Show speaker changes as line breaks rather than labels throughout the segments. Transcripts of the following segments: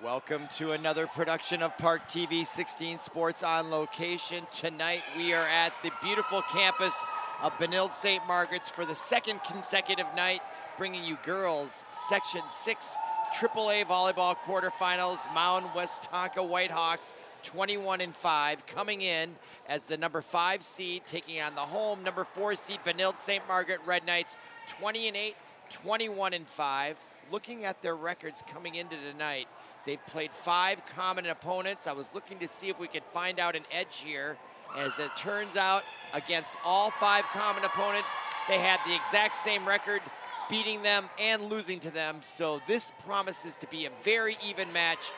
Welcome to another production of ParkTV 16 Sports on Location. Tonight we are at the beautiful campus of Benilde-St. Margaret's for the second consecutive night, bringing you girls Section 6 AAA volleyball quarterfinals. Mound Westonka Whitehawks 21-5 coming in as the number 5 seed, taking on the home number 4 seed Benilde-St. Margaret Red Knights 20-8, 21-5. Looking at their records coming into tonight, they've played 5 common opponents. I was looking to see if we could find out an edge here. As it turns out, against all 5 common opponents, they had the exact same record, beating them and losing to them. So this promises to be a very even match.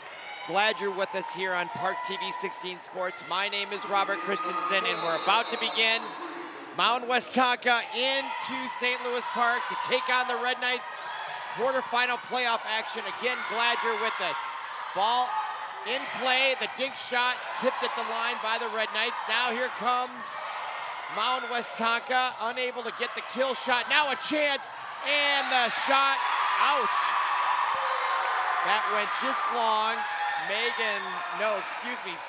Glad you're with us here on ParkTV 16 Sports. My name is Robert Christensen, and we're about to begin Mound Westonka into St. Louis Park to take on the Red Knights. Quarterfinal playoff action. Again, glad you're with us. Ball in play, the dink shot tipped at the line by the Red Knights. Now here comes Mound Westonka, unable to get the kill shot. Now a chance, and the shot, ouch. That went just long.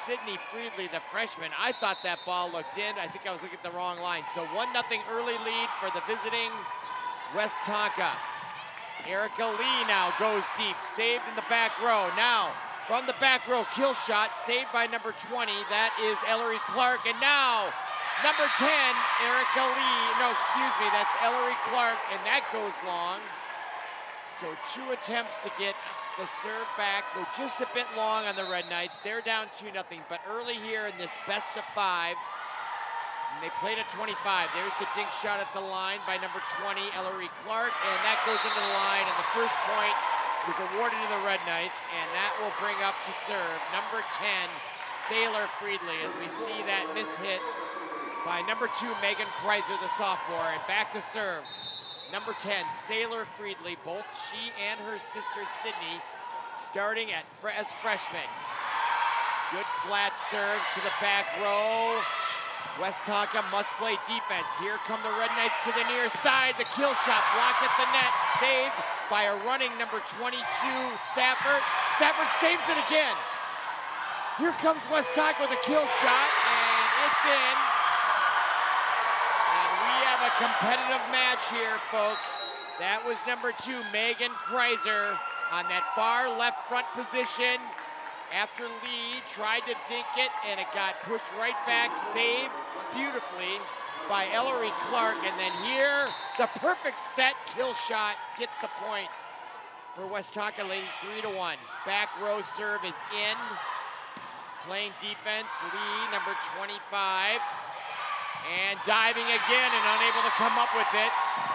Sydney Friedley, the freshman. I thought that ball looked in. I think I was looking at the wrong line. So 1-0 early lead for the visiting Westonka. Erica Lee now goes deep, saved in the back row. Now, from the back row, kill shot, saved by number 20. That is Ellery Clark. And now, number 10, Erica Lee. That's Ellery Clark, and that goes long. So 2 attempts to get the serve back. They're just a bit long on the Red Knights. They're down 2-0, but early here in this best of 5, and they played at 25. There's the dink shot at the line by number 20, Ellery Clark, and that goes into the line, and the first point is awarded to the Red Knights, and that will bring up to serve number 10, Sailor Friedley, as we see that miss hit by number 2, Megan Kreiser, the sophomore, and back to serve. Number 10, Sailor Friedley, both she and her sister Sydney starting as freshmen. Good flat serve to the back row. Westonka must play defense. Here come the Red Knights to the near side. The kill shot blocked at the net, saved by a running number 22, Safford. Safford saves it again. Here comes Westonka with a kill shot, and it's in. And we have a competitive match here, folks. That was number 2, Megan Kreiser, on that far left front position. After Lee tried to dink it, and it got pushed right back, saved beautifully by Ellery Clark. And then here, the perfect set kill shot gets the point for Westonka, leading 3-1. Back row serve is in. Playing defense, Lee, number 25. And diving again and unable to come up with it.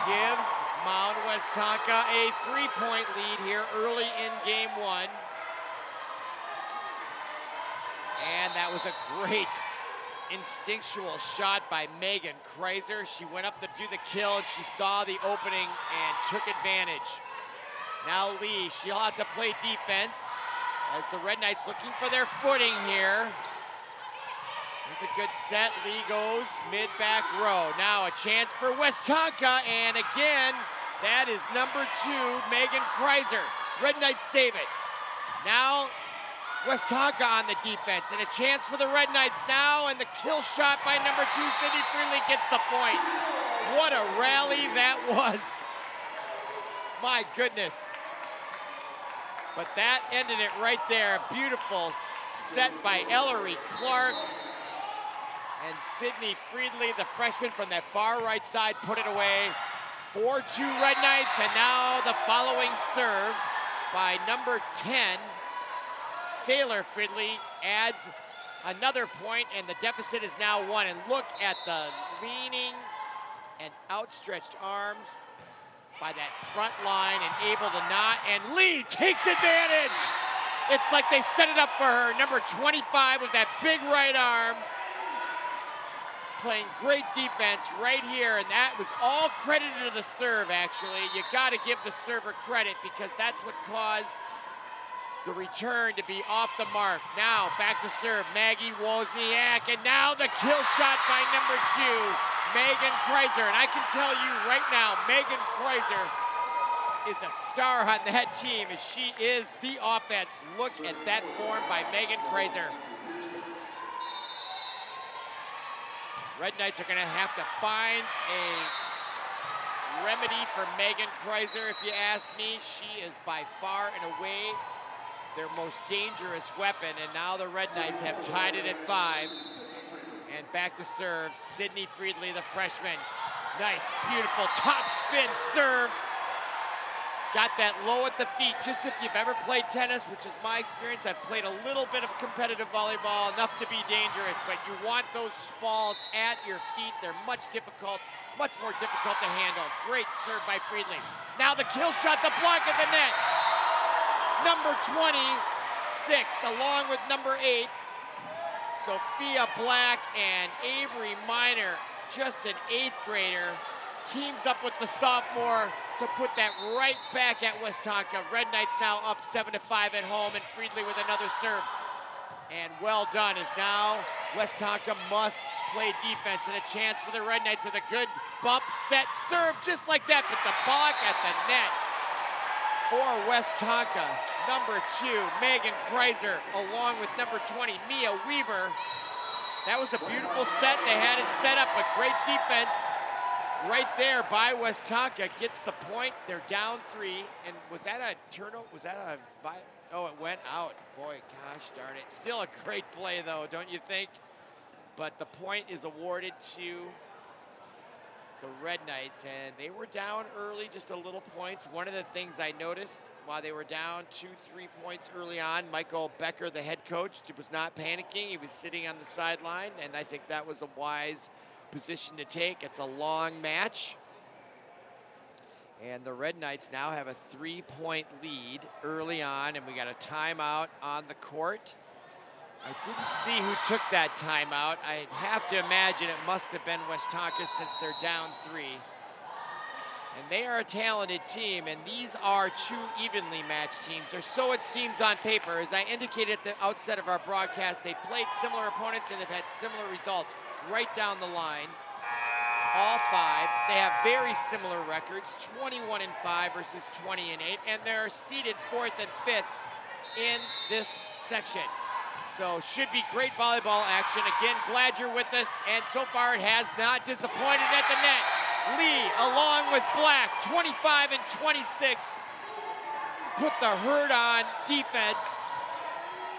Gives Mound Westonka a 3-point lead here early in game 1. And that was a great instinctual shot by Megan Kreiser. She went up to do the kill, and she saw the opening and took advantage. Now Lee, she'll have to play defense as the Red Knights looking for their footing here. It's a good set. Lee goes mid-back row. Now a chance for Westonka, and again, that is number 2, Megan Kreiser. Red Knights save it. Now Westonka on the defense, and a chance for the Red Knights now, and the kill shot by number 2, Sydney Friedley, gets the point. What a rally that was. My goodness. But that ended it right there. Beautiful set by Ellery Clark. And Sydney Friedley, the freshman from that far right side, put it away. 4-2 Red Knights, and now the following serve by number 10, Sailor Friedley, adds another point, and the deficit is now 1. And look at the leaning and outstretched arms by that front line, and able to not, and Lee takes advantage. It's like they set it up for her. Number 25 with that big right arm, playing great defense right here, and that was all credited to the serve, actually. You got to give the server credit, because that's what caused the return to be off the mark. Now back to serve, Maggie Wozniak, and now the kill shot by number 2, Megan Kreiser. And I can tell you right now, Megan Kreiser is a star on that team, as she is the offense. Look at that form by Megan Kreiser. Red Knights are gonna have to find a remedy for Megan Kreiser, if you ask me. She is by far and away their most dangerous weapon, and now the Red Knights have tied it at 5. And back to serve, Sydney Friedli, the freshman. Nice, beautiful top spin serve. Got that low at the feet. Just if you've ever played tennis, which is my experience, I've played a little bit of competitive volleyball, enough to be dangerous, but you want those balls at your feet. They're much more difficult to handle. Great serve by Friedli. Now the kill shot, the block at the net. Number 26, along with number 8, Sophia Black and Avery Miner, just an 8th grader, teams up with the sophomore to put that right back at Westonka. Red Knights now up 7-5 at home, and Friedli with another serve. And well done, as now Westonka must play defense, and a chance for the Red Knights with a good bump, set, serve, just like that, but the block at the net for Westonka. Number 2, Megan Kreiser, along with number 20, Mia Weaver. That was a beautiful set. They had it set up, but great defense right there by Westonka. Gets the point. They're down 3. And was that a turnover? Was that a... Oh, it went out. Boy, gosh darn it. Still a great play, though, don't you think? But the point is awarded to the Red Knights, and they were down early, just a little points. One of the things I noticed while they were down 2-3 points early on, Michael Becker, the head coach, was not panicking. He was sitting on the sideline, and I think that was a wise position to take. It's a long match, and the Red Knights now have a 3-point lead early on, and we got a timeout on the court. I didn't see who took that timeout. I have to imagine it must have been Westonka, since they're down 3. And they are a talented team, and these are 2 evenly matched teams, or so it seems on paper. As I indicated at the outset of our broadcast, they played similar opponents and have had similar results right down the line. All 5. They have very similar records, 21-5 versus 20-8, and they're seeded 4th and 5th in this section. So should be great volleyball action. Again, glad you're with us, and so far it has not disappointed at the net. Lee, along with Black, 25 and 26, put the hurt on defense,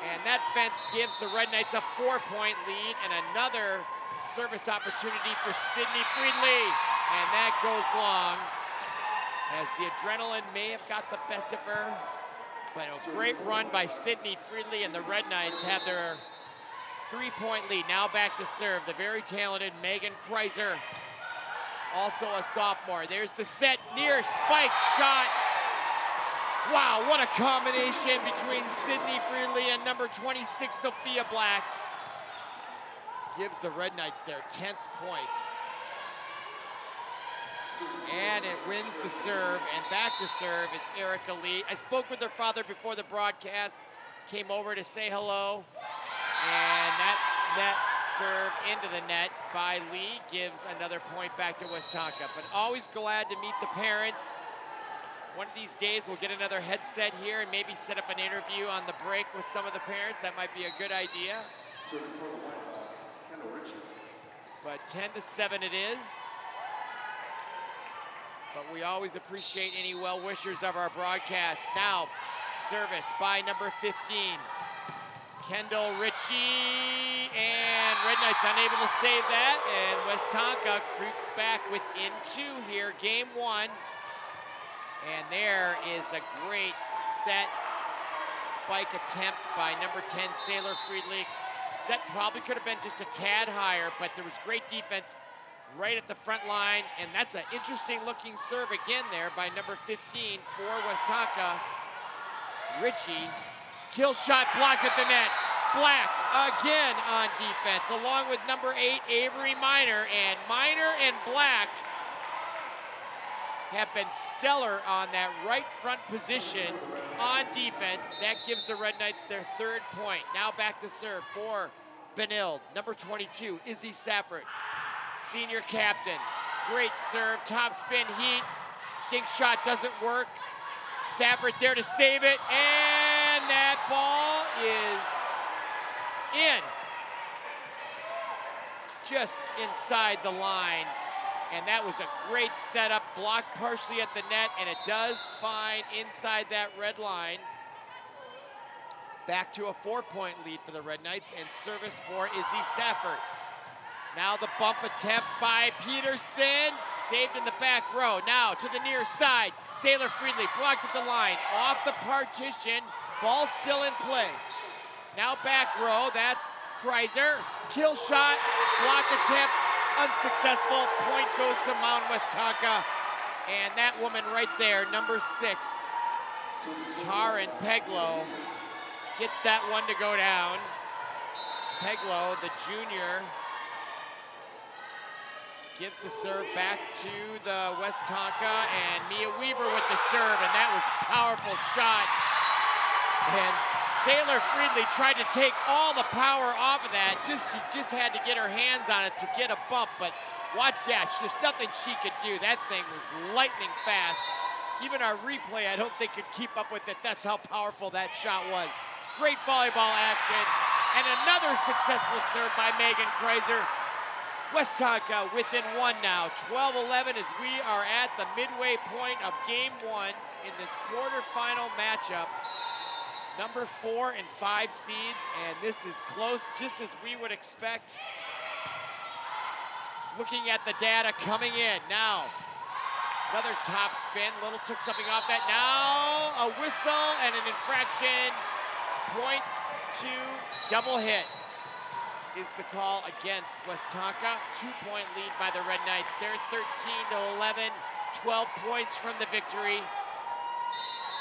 and that fence gives the Red Knights a 4-point lead, and another service opportunity for Sydney Friedli, and that goes long, as the adrenaline may have got the best of her. But a great run by Sydney Friedli, and the Red Knights have their 3-point lead. Now back to serve, the very talented Megan Kreiser, also a sophomore. There's the set, near spike shot. Wow, what a combination between Sydney Friedli and number 26, Sophia Black. Gives the Red Knights their 10th point. And it wins the serve, and back to serve is Erica Lee. I spoke with her father before the broadcast, came over to say hello, and that net serve into the net by Lee gives another point back to Westonka. But always glad to meet the parents. One of these days we'll get another headset here and maybe set up an interview on the break with some of the parents. That might be a good idea. But 10-7 it is. But we always appreciate any well-wishers of our broadcast. Now, service by number 15, Kendall Ritchie, and Red Knights unable to save that, and Westonka creeps back within 2 here, game 1. And there is the great set spike attempt by number 10, Sailor Friedli. Set probably could have been just a tad higher, but there was great defense right at the front line, and that's an interesting looking serve again there by number 15 for Westonka. Ritchie, kill shot blocked at the net. Black again on defense, along with number 8, Avery Miner, and Black have been stellar on that right front position on defense. That gives the Red Knights their 3rd point. Now back to serve for Benilde, number 22, Izzy Safford, senior captain. Great serve, top spin heat. Dink shot doesn't work. Safford there to save it, and that ball is in. Just inside the line. And that was a great setup, blocked partially at the net, and it does find inside that red line. Back to a 4-point lead for the Red Knights, and service for Izzy Safford. Now the bump attempt by Peterson, saved in the back row. Now to the near side, Sailor Friedley blocked at the line, off the partition, ball still in play. Now back row, that's Kreiser, kill shot, block attempt, unsuccessful. Point goes to Mound Westonka, and that woman right there, number 6, Taryn Peglow, gets that one to go down. Peglow, the junior, gives the serve back to the Westonka, and Mia Weaver with the serve, and that was a powerful shot. And Sailor Friedley tried to take all the power off of that. She just had to get her hands on it to get a bump, but watch that. There's nothing she could do. That thing was lightning fast. Even our replay, I don't think could keep up with it. That's how powerful that shot was. Great volleyball action, and another successful serve by Megan Kreiser. Westonka within 1 now, 12-11 as we are at the midway point of game 1 in this quarterfinal matchup. Number 4 and 5 seeds, and this is close, just as we would expect. Looking at the data coming in now. Another top spin, Little took something off that. Now a whistle and an infraction. Point to double hit is the call against Westonka. 2-point lead by the Red Knights. They're 13-11, 12 points from the victory.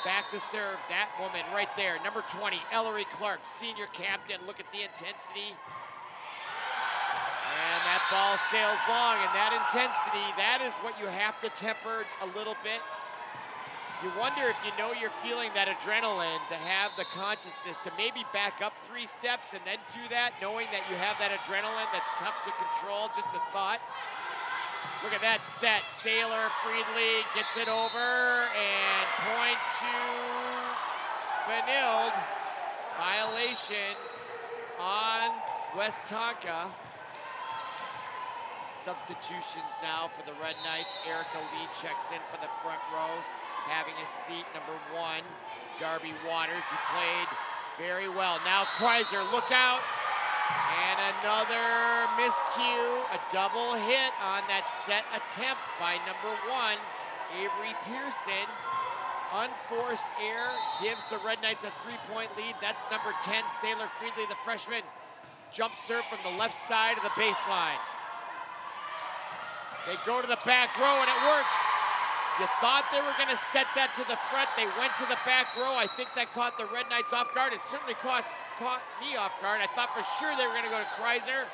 Back to serve, that woman right there, number 20, Ellery Clark, senior captain. Look at the intensity. And that ball sails long, and that intensity, that is what you have to temper a little bit. You wonder if you know you're feeling that adrenaline, to have the consciousness to maybe back up 3 steps and then do that, knowing that you have that adrenaline that's tough to control, just a thought. Look at that set. Sailor Friedley gets it over, and point to Benilde. Violation on Westonka. Substitutions now for the Red Knights. Erica Lee checks in for the front row, having a seat. Number 1, Darby Waters, who played very well. Now Kreiser, look out. And another miscue, a double hit on that set attempt by number 1, Avery Pearson. Unforced error gives the Red Knights a 3-point lead. That's number 10, Sailor Friedley, the freshman. Jump serve from the left side of the baseline. They go to the back row, and it works. You thought they were going to set that to the front. They went to the back row. I think that caught the Red Knights off guard. It certainly caught me off guard. I thought for sure they were going to go to Kreiser,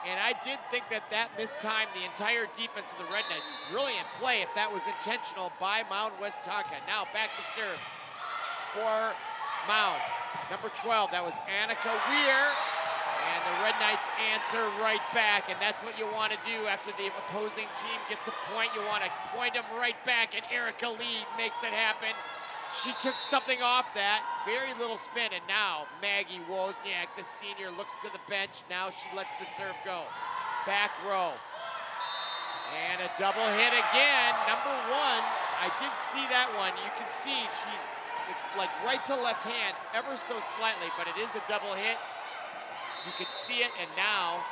and I did think that mistimed the entire defense of the Red Knights. Brilliant play if that was intentional by Mound Westonka. Now back to serve for Mound. Number 12, that was Annika Weir, and the Red Knights answer right back, and that's what you want to do after the opposing team gets a point. You want to point them right back, and Erica Lee makes it happen. She took something off that, very little spin, and now Maggie Wozniak, the senior, looks to the bench. Now she lets the serve go. Back row. And a double hit again. Number 1, I did see that one. You can see it's like right to left hand, ever so slightly, but it is a double hit. You could see it, and now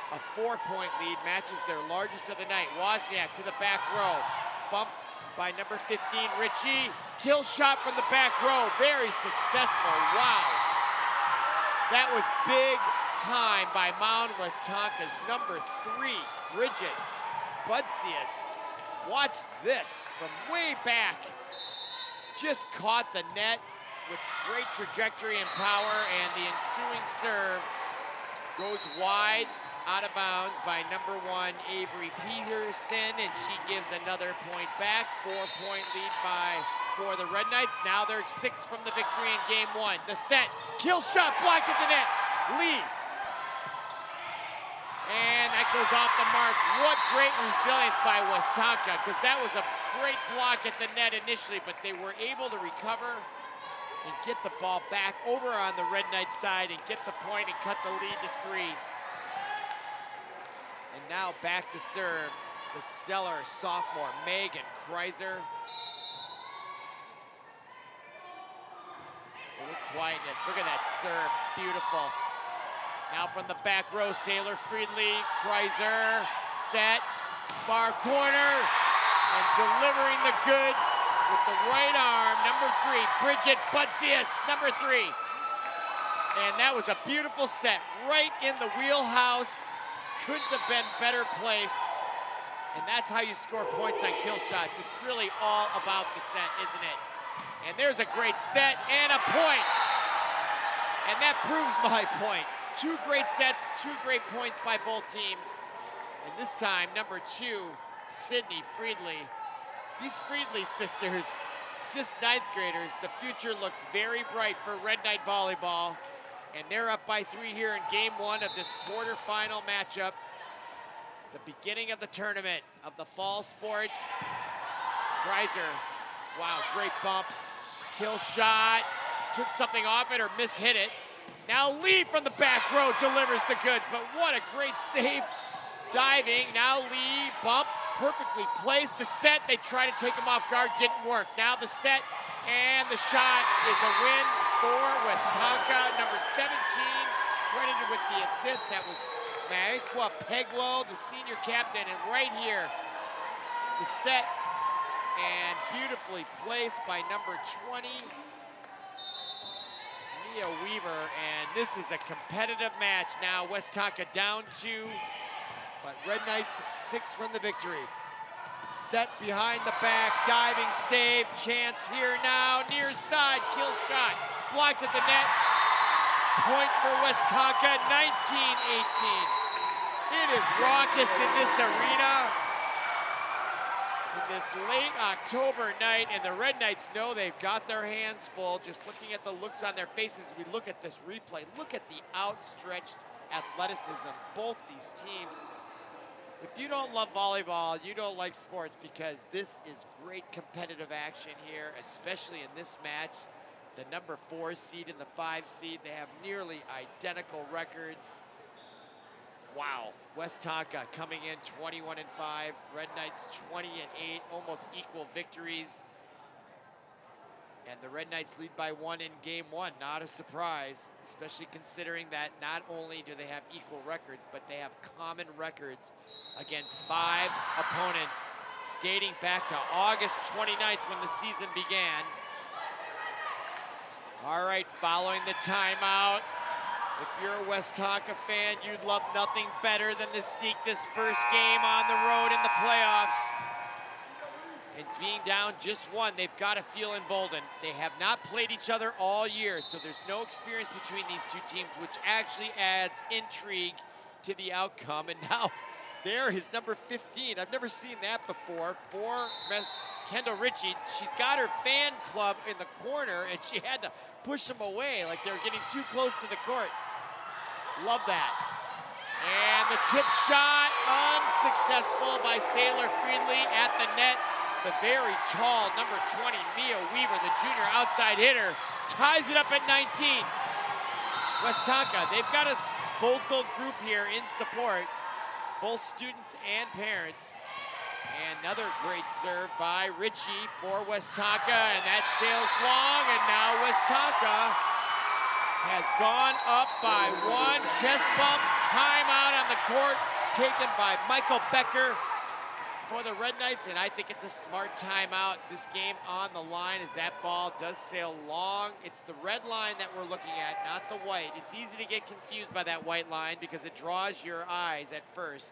a 4-point lead matches their largest of the night. Wozniak to the back row. Bumped by number 15, Ritchie. Kill shot from the back row, very successful, wow. That was big time by Mound Westonka's number 3, Bridget Budsius. Watch this from way back. Just caught the net with great trajectory and power, and the ensuing serve goes wide, out of bounds by number 1, Avery Peterson, and she gives another point back. 4-point lead for the Red Knights. Now they're 6 from the victory in game 1. The set, kill shot, blocked at the net. Lee. And that that goes off the mark. What great resilience by Westonka, because that was a great block at the net initially, but they were able to recover and get the ball back over on the Red Knight side and get the point and cut the lead to 3. And now back to serve the stellar sophomore, Megan Kreiser. A little quietness. Look at that serve. Beautiful. Now from the back row, Sailor Friedli, Kreiser, set, far corner, and delivering the goods with the right arm, number 3, Bridget Butsius, number 3. And that was a beautiful set, right in the wheelhouse. Couldn't have been better placed. And that's how you score points on kill shots. It's really all about the set, isn't it? And there's a great set and a point. And that proves my point. 2 great sets, 2 great points by both teams. And this time, number 2, Sydney Friedli. These Friedli sisters, just 9th graders. The future looks very bright for Red Knight volleyball. And they're up by 3 here in game 1 of this quarterfinal matchup. The beginning of the tournament of the fall sports. Kreiser, wow, great bump. Kill shot, took something off it or mishit it. Now Lee from the back row delivers the goods, but what a great save. Diving, now Lee, bump, perfectly placed. The set, they try to take him off guard, didn't work. Now the set, and the shot is a win for Westonka. Number 17, credited with the assist. That was Maikwa Peglo, the senior captain, and right here, the set, and beautifully placed by number 20, Mia Weaver, and this is a competitive match now. Westonka down 2, but Red Knights 6 from the victory. Set behind the back, diving save, chance here now, near side, kill shot, blocked at the net. Point for Westonka, 19-18. It is raucous in this arena. In this late October night, and the Red Knights know they've got their hands full. Just looking at the looks on their faces, we look at this replay. Look at the outstretched athleticism, both these teams. If you don't love volleyball, you don't like sports, because this is great competitive action here, especially in this match. The number 4 seed and the 5 seed, they have nearly identical records. Wow, Westonka coming in 21-5, Red Knights 20-8, almost equal victories. And the Red Knights lead by 1 in game 1, not a surprise, especially considering that not only do they have equal records, but they have common records against 5 opponents dating back to August 29th when the season began. All right, following the timeout, if you're a Westonka fan, you'd love nothing better than to sneak this first game on the road in the playoffs. And being down just 1, they've got to feel emboldened. They have not played each other all year, so there's no experience between these 2 teams, which actually adds intrigue to the outcome. And now there is number 15. I've never seen that before for Kendall Ritchie. She's got her fan club in the corner, and she had to push them away like they were getting too close to the court. Love that. And the tip shot, unsuccessful by Sailor Friedli at the net. The very tall number 20, Mia Weaver, the junior outside hitter, ties it up at 19. Westonka, they've got a vocal group here in support, both students and parents. And another great serve by Ritchie for Westonka, and that sails long, and now Westonka has gone up by 1. Chest bumps, timeout on the court, taken by Michael Becker for the Red Knights, and I think it's a smart timeout. This game on the line as that ball does sail long. It's the red line that we're looking at, not the white. It's easy to get confused by that white line because it draws your eyes at first,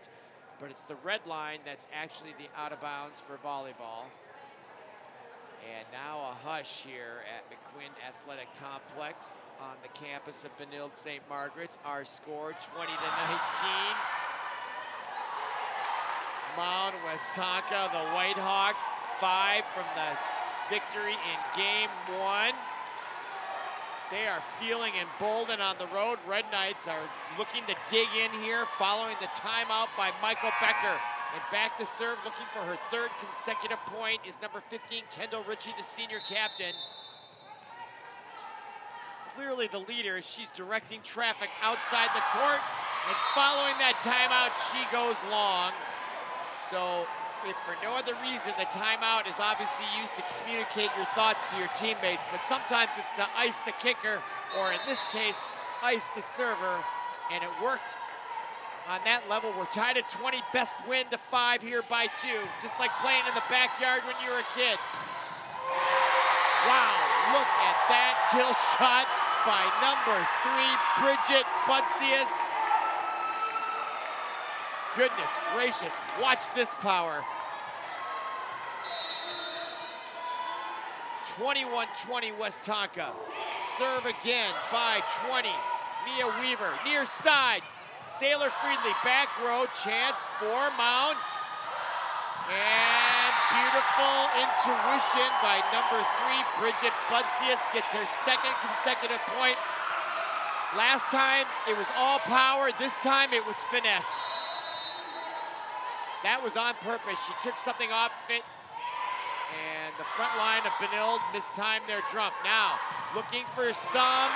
but it's the red line that's actually the out of bounds for volleyball. And now a hush here at McQuinn Athletic Complex on the campus of Benilde-St. Margaret's. Our score 20-19. Mound Westonka, the Whitehawks, 5 from the victory in game 1. They are feeling emboldened on the road. Red Knights are looking to dig in here following the timeout by Michael Becker. And back to serve, looking for her third consecutive point, is number 15, Kendall Ritchie, the senior captain. Clearly the leader, she's directing traffic outside the court. And following that timeout, she goes long. So if for no other reason, the timeout is obviously used to communicate your thoughts to your teammates, but sometimes it's to ice the kicker, or in this case, ice the server, and it worked on that level. We're tied at 20, best win to 5 here by 2, just like playing in the backyard when you were a kid. Wow, look at that kill shot by number 3, Bridget Butsius. Goodness gracious, watch this power. 21-20 Westonka. Serve again by 20. Mia Weaver, near side. Sailor Friedley, back row, chance for Mound. And beautiful intuition by number 3, Bridget Butsius, gets her second consecutive point. Last time it was all power, this time it was finesse. That was on purpose. She took something off it, and the front line of Benilde mistimed their jump. Now, looking for some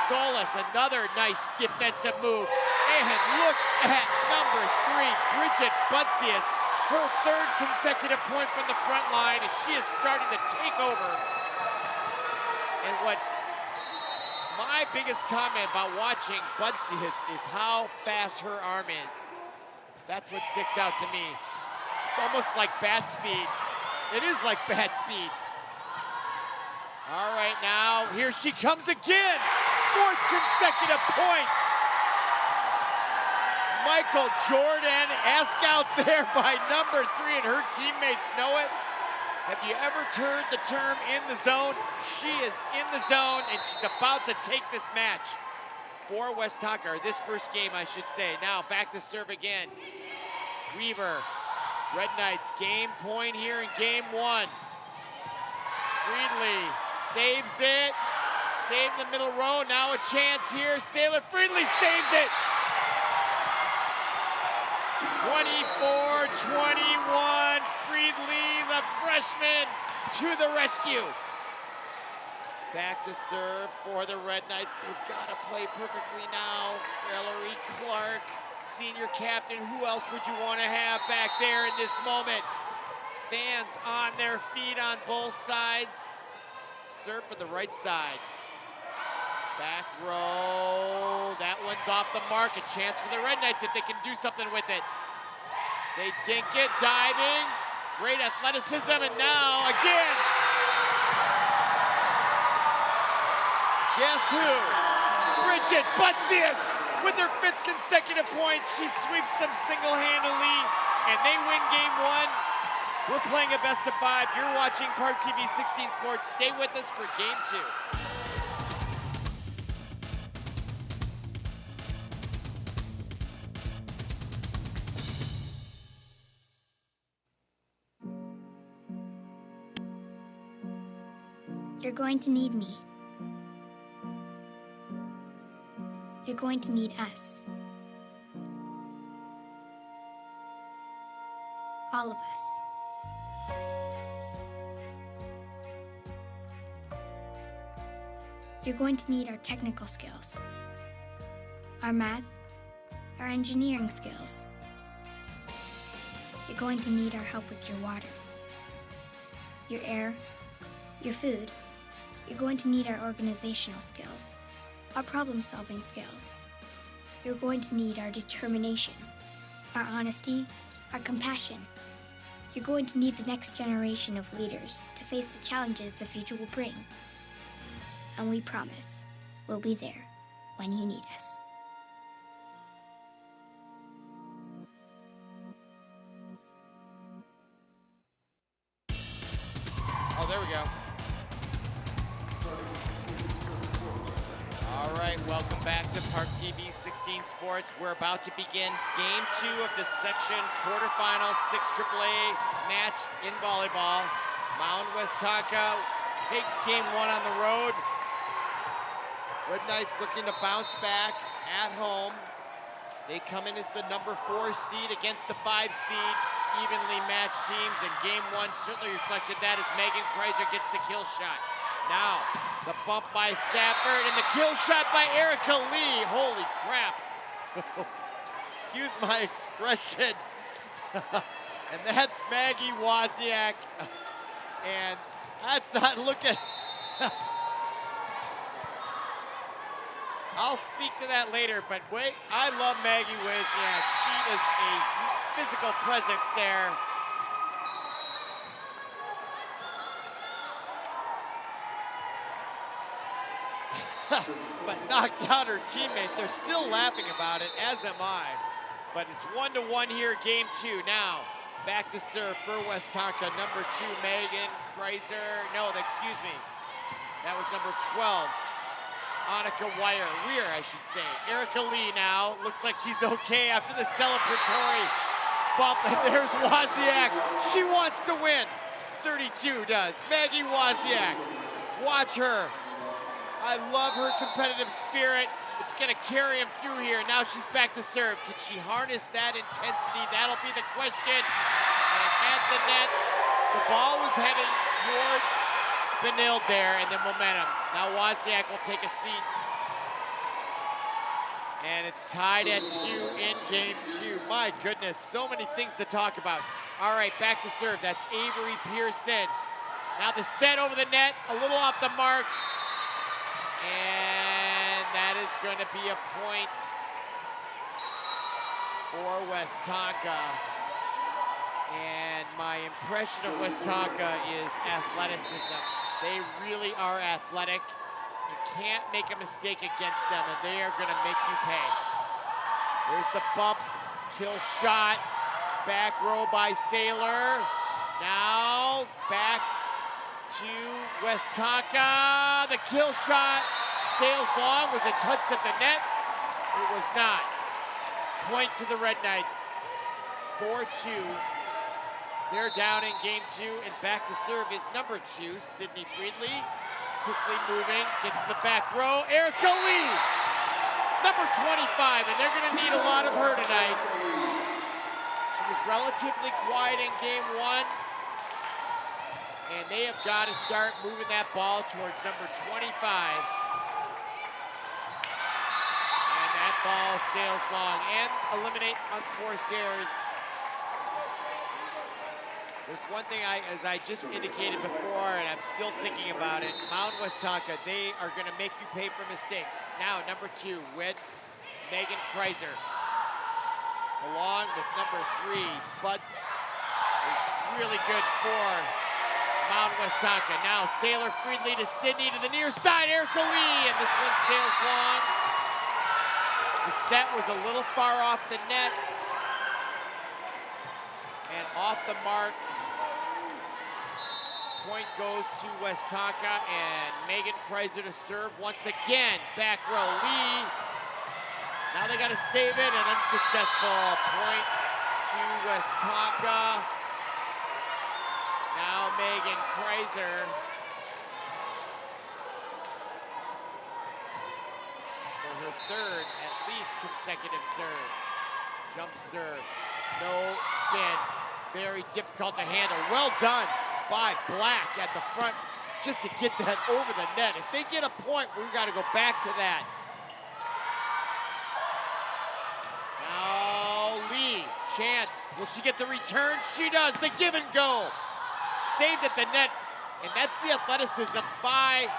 solace. Another nice defensive move. And look at number 3, Bridget Butsius. Her third consecutive point from the front line as she is starting to take over. And what my biggest comment about watching Butsius is how fast her arm is. That's what sticks out to me. It's almost like bat speed. It is like bat speed. All right, now here she comes again. 4th consecutive point. Michael Jordan, ask out there by number 3, and her teammates know it. Have you ever heard the term in the zone? She is in the zone, and she's about to take this match for Westonka, or this first game, I should say. Now back to serve again. Weaver, Red Knights game point here in game 1. Friedley saves it, saved the middle row, now a chance here. Sailor Friedley saves it. 24-21, Friedley, the freshman, to the rescue. Back to serve for the Red Knights. They've got to play perfectly now. Ellery Clark, senior captain. Who else would you want to have back there in this moment? Fans on their feet on both sides. Serve for the right side. Back row. That one's off the mark. A chance for the Red Knights if they can do something with it. They dink it, diving. Great athleticism, and now again. Guess who? Bridget Butsius with her 5th consecutive point. She sweeps them single-handedly, and they win game 1. We're playing a best of 5. You're watching ParkTV 16 Sports. Stay with us for game 2.
You're going to need me. You're going to need us. All of us. You're going to need our technical skills, our math, our engineering skills. You're going to need our help with your water, your air, your food. You're going to need our organizational skills, our problem-solving skills. You're going to need our determination, our honesty, our compassion. You're going to need the next generation of leaders to face the challenges the future will bring. And we promise we'll be there when you need us.
Oh, there we go. All right, welcome back to ParkTV 16 Sports. We're about to begin game 2 of the section quarterfinal 6 AAA match in volleyball. Mound Westonka takes game 1 on the road. Red Knights looking to bounce back at home. They come in as the number 4 seed against the 5 seed, evenly matched teams, and game 1 certainly reflected that as Megan Kreiser gets the kill shot. Now, the bump by Safford and the kill shot by Erica Lee. Holy crap. Excuse my expression. And that's Maggie Wozniak. And that's not looking. I'll speak to that later, but wait, I love Maggie Wozniak. She is a physical presence there. But knocked out her teammate. They're still laughing about it, as am I. But it's 1-1 here, game 2. Now, back to serve for Westonka, number 2, Megan Kreiser. No, excuse me. That was number 12. Annika Weir, I should say. Erica Lee now. Looks like she's okay after the celebratory bump. And there's Wozniak. She wants to win. 32 does. Maggie Wozniak. Watch her. I love her competitive spirit. It's going to carry him through here. Now she's back to serve. Can she harness that intensity? That'll be the question. And at the net, the ball was heading towards Benilde there, and then momentum. Now Wozniak will take a seat. And it's tied at 2 in game 2. My goodness, so many things to talk about. All right, back to serve. That's Avery Pearson. Now the set over the net, a little off the mark. And that is going to be a point for Westonka. And my impression of Westonka is athleticism. They really are athletic. You can't make a mistake against them, and they are going to make you pay. There's the bump, kill shot, back row by Saylor. Now back to Westonka. The kill shot sails long. Was it touched at the net? It was not. Point to the Red Knights. 4-2. They're down in game 2, and back to serve is number 2, Sydney Friedley. Quickly moving, gets to the back row. Erica Lee, number 25, and they're going to need a lot of her tonight. She was relatively quiet in game 1. And they have got to start moving that ball towards number 25. And that ball sails long and eliminate unforced errors. There's one thing as I just indicated before, and I'm still thinking about it. Mound Westonka, they are going to make you pay for mistakes. Now, number 2 with Megan Kreiser. Along with number 3, Buds is really good for Mound Westonka. Now Saylor Friedley to Sydney to the near side, Erica Lee, and this one sails long. The set was a little far off the net and off the mark. Point goes to Westonka, and Megan Kreiser to serve once again. Back row, Lee. Now they got to save it, and unsuccessful. Point to Westonka. Now Megan Kreiser. For her 3rd, at least, consecutive serve. Jump serve. No spin. Very difficult to handle. Well done by Black at the front just to get that over the net. If they get a point, we've got to go back to that. Now Lee, chance. Will she get the return? She does. The give and go. Saved at the net, and that's the athleticism by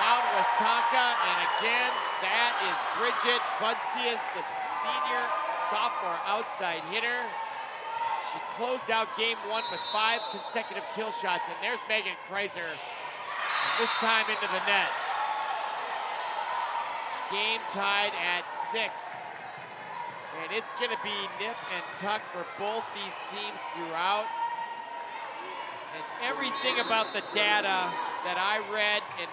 Mound Westonka. And again, that is Bridget Budsius, the senior sophomore outside hitter. She closed out game 1 with 5 consecutive kill shots, and there's Megan Kreiser, and this time into the net. Game tied at 6. And it's going to be nip and tuck for both these teams throughout. And everything about the data that I read and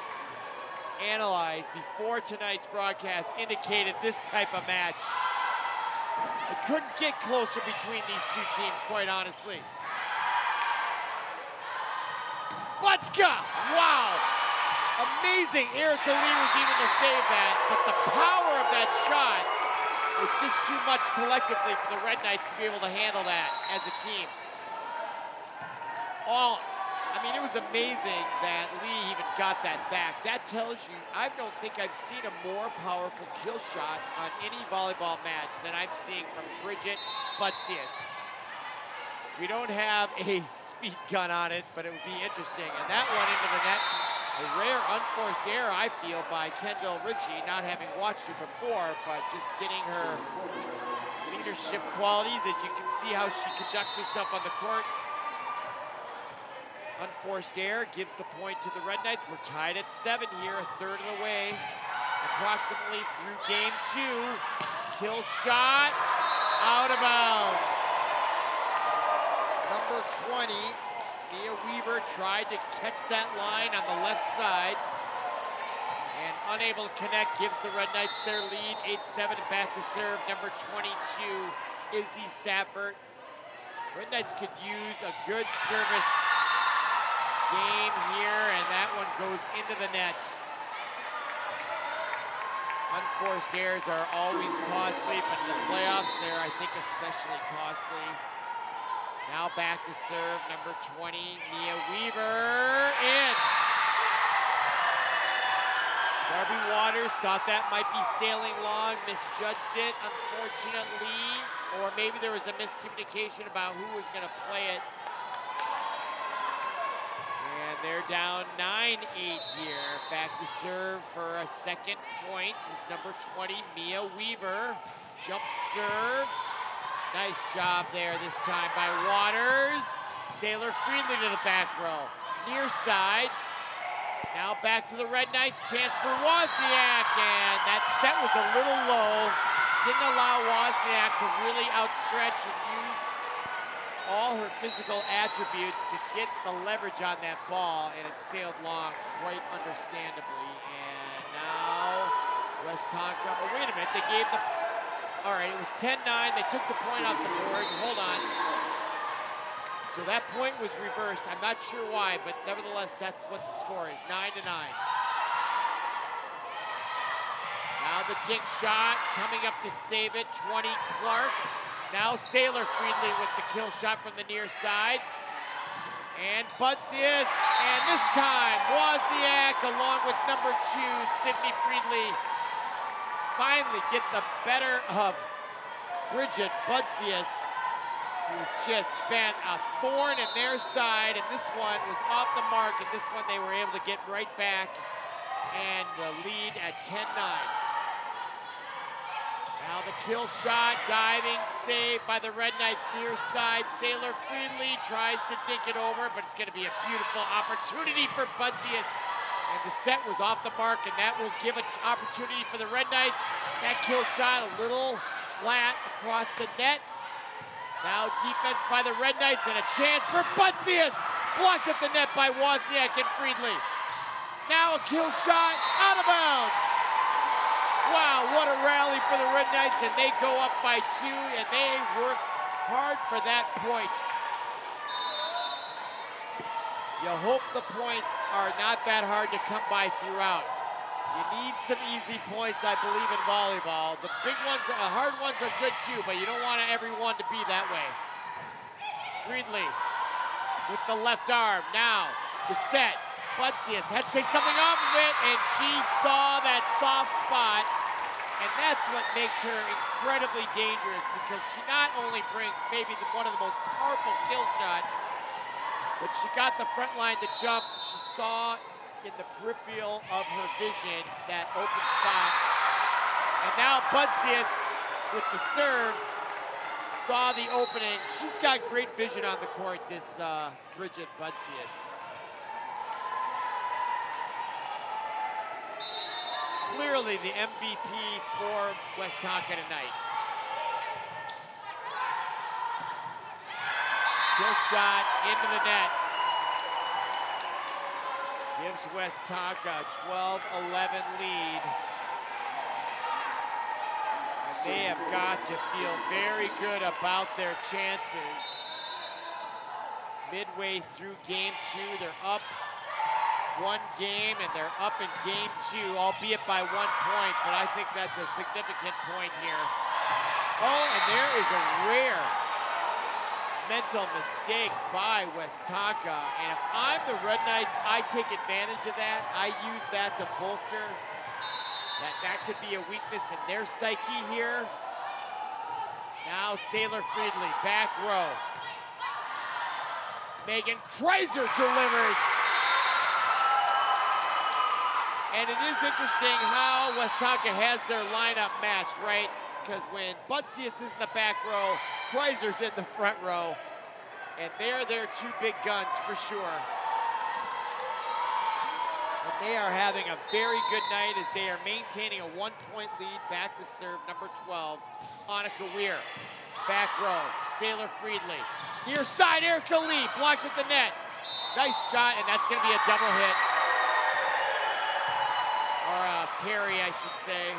analyzed before tonight's broadcast indicated this type of match. It couldn't get closer between these two teams, quite honestly. Butska, wow. Amazing. Erica Lee was even to save that, but the power of that shot was just too much collectively for the Red Knights to be able to handle that as a team. It was amazing that Lee even got that back. That tells you, I don't think I've seen a more powerful kill shot on any volleyball match than I'm seeing from Bridget Butsius. We don't have a speed gun on it, but it would be interesting. And that one into the net, a rare unforced error, I feel, by Kendall Ritchie, not having watched her before, but just getting her leadership qualities, as you can see how she conducts herself on the court. Unforced error gives the point to the Red Knights. We're tied at 7 here, a third of the way, approximately through game 2. Kill shot, out of bounds. Number 20, Mia Weaver tried to catch that line on the left side and unable to connect, gives the Red Knights their lead. 8-7 back to serve, number 22, Izzy Safford. Red Knights could use a good service game here, and that one goes into the net. Unforced errors are always costly, but in the playoffs they're, I think, especially costly. Now back to serve, number 20, Mia Weaver, in. Darby Waters thought that might be sailing long, misjudged it, unfortunately, or maybe there was a miscommunication about who was going to play it. And they're down 9-8 here. Back to serve for a second point is number 20, Mia Weaver. Jump serve. Nice job there this time by Waters. Sailor Friedley to the back row. Near side. Now back to the Red Knights. Chance for Wozniak. And that set was a little low. Didn't allow Wozniak to really outstretch and use all her physical attributes to get the leverage on that ball, and it sailed long quite understandably. And now Westonka, oh wait a minute, they gave the, all right, it was 10-9, they took the point off the board, hold on. So that point was reversed, I'm not sure why, but nevertheless, that's what the score is, 9-9. Now the dink shot, coming up to save it, 20 Clark. Now Sailor Friedley with the kill shot from the near side. And Butsius, and this time Wozniak along with number 2, Sydney Friedley, finally get the better of Bridget Butsius, who's just been a thorn in their side, and this one was off the mark, and this one they were able to get right back, and the lead at 10-9. Now the kill shot, diving, saved by the Red Knights near side. Sailor Friedley tries to dink it over, but it's going to be a beautiful opportunity for Butsius. And the set was off the mark, and that will give an opportunity for the Red Knights. That kill shot a little flat across the net. Now defense by the Red Knights, and a chance for Butsius. Blocked at the net by Wozniak and Friedley. Now a kill shot, out of bounds. Wow, what a rally for the Red Knights, and they go up by 2, and they work hard for that point. You hope the points are not that hard to come by throughout. You need some easy points, I believe, in volleyball. The big ones, the hard ones are good too, but you don't want everyone to be that way. Friedley with the left arm. Now, the set. Butsius had to take something off of it, and she saw that soft spot. And that's what makes her incredibly dangerous, because she not only brings maybe one of the most powerful kill shots, but she got the front line to jump. She saw in the peripheral of her vision that open spot. And now Butsius with the serve saw the opening. She's got great vision on the court, this Bridget Butsius. Clearly the MVP for Westonka tonight. Kill shot into the net. Gives Westonka a 12-11 lead. And they have got to feel very good about their chances. Midway through game 2, they're up one game, and they're up in game 2, albeit by 1 point, but I think that's a significant point here. Oh, and there is a rare mental mistake by Westonka, and if I'm the Red Knights, I take advantage of that. I use that to bolster that could be a weakness in their psyche here. Now Sailor Friedli, back row. Megan Kreiser delivers. And it is interesting how Westonka has their lineup matched, right? Because when Butsius is in the back row, Kreiser's in the front row. And they're their 2 big guns for sure. And they are having a very good night as they are maintaining a 1-point lead. Back to serve, number 12, Annika Weir. Back row, Sailor Friedli. Near side, Erica Lee, blocked at the net. Nice shot, and that's gonna be a double hit. Or a carry, I should say.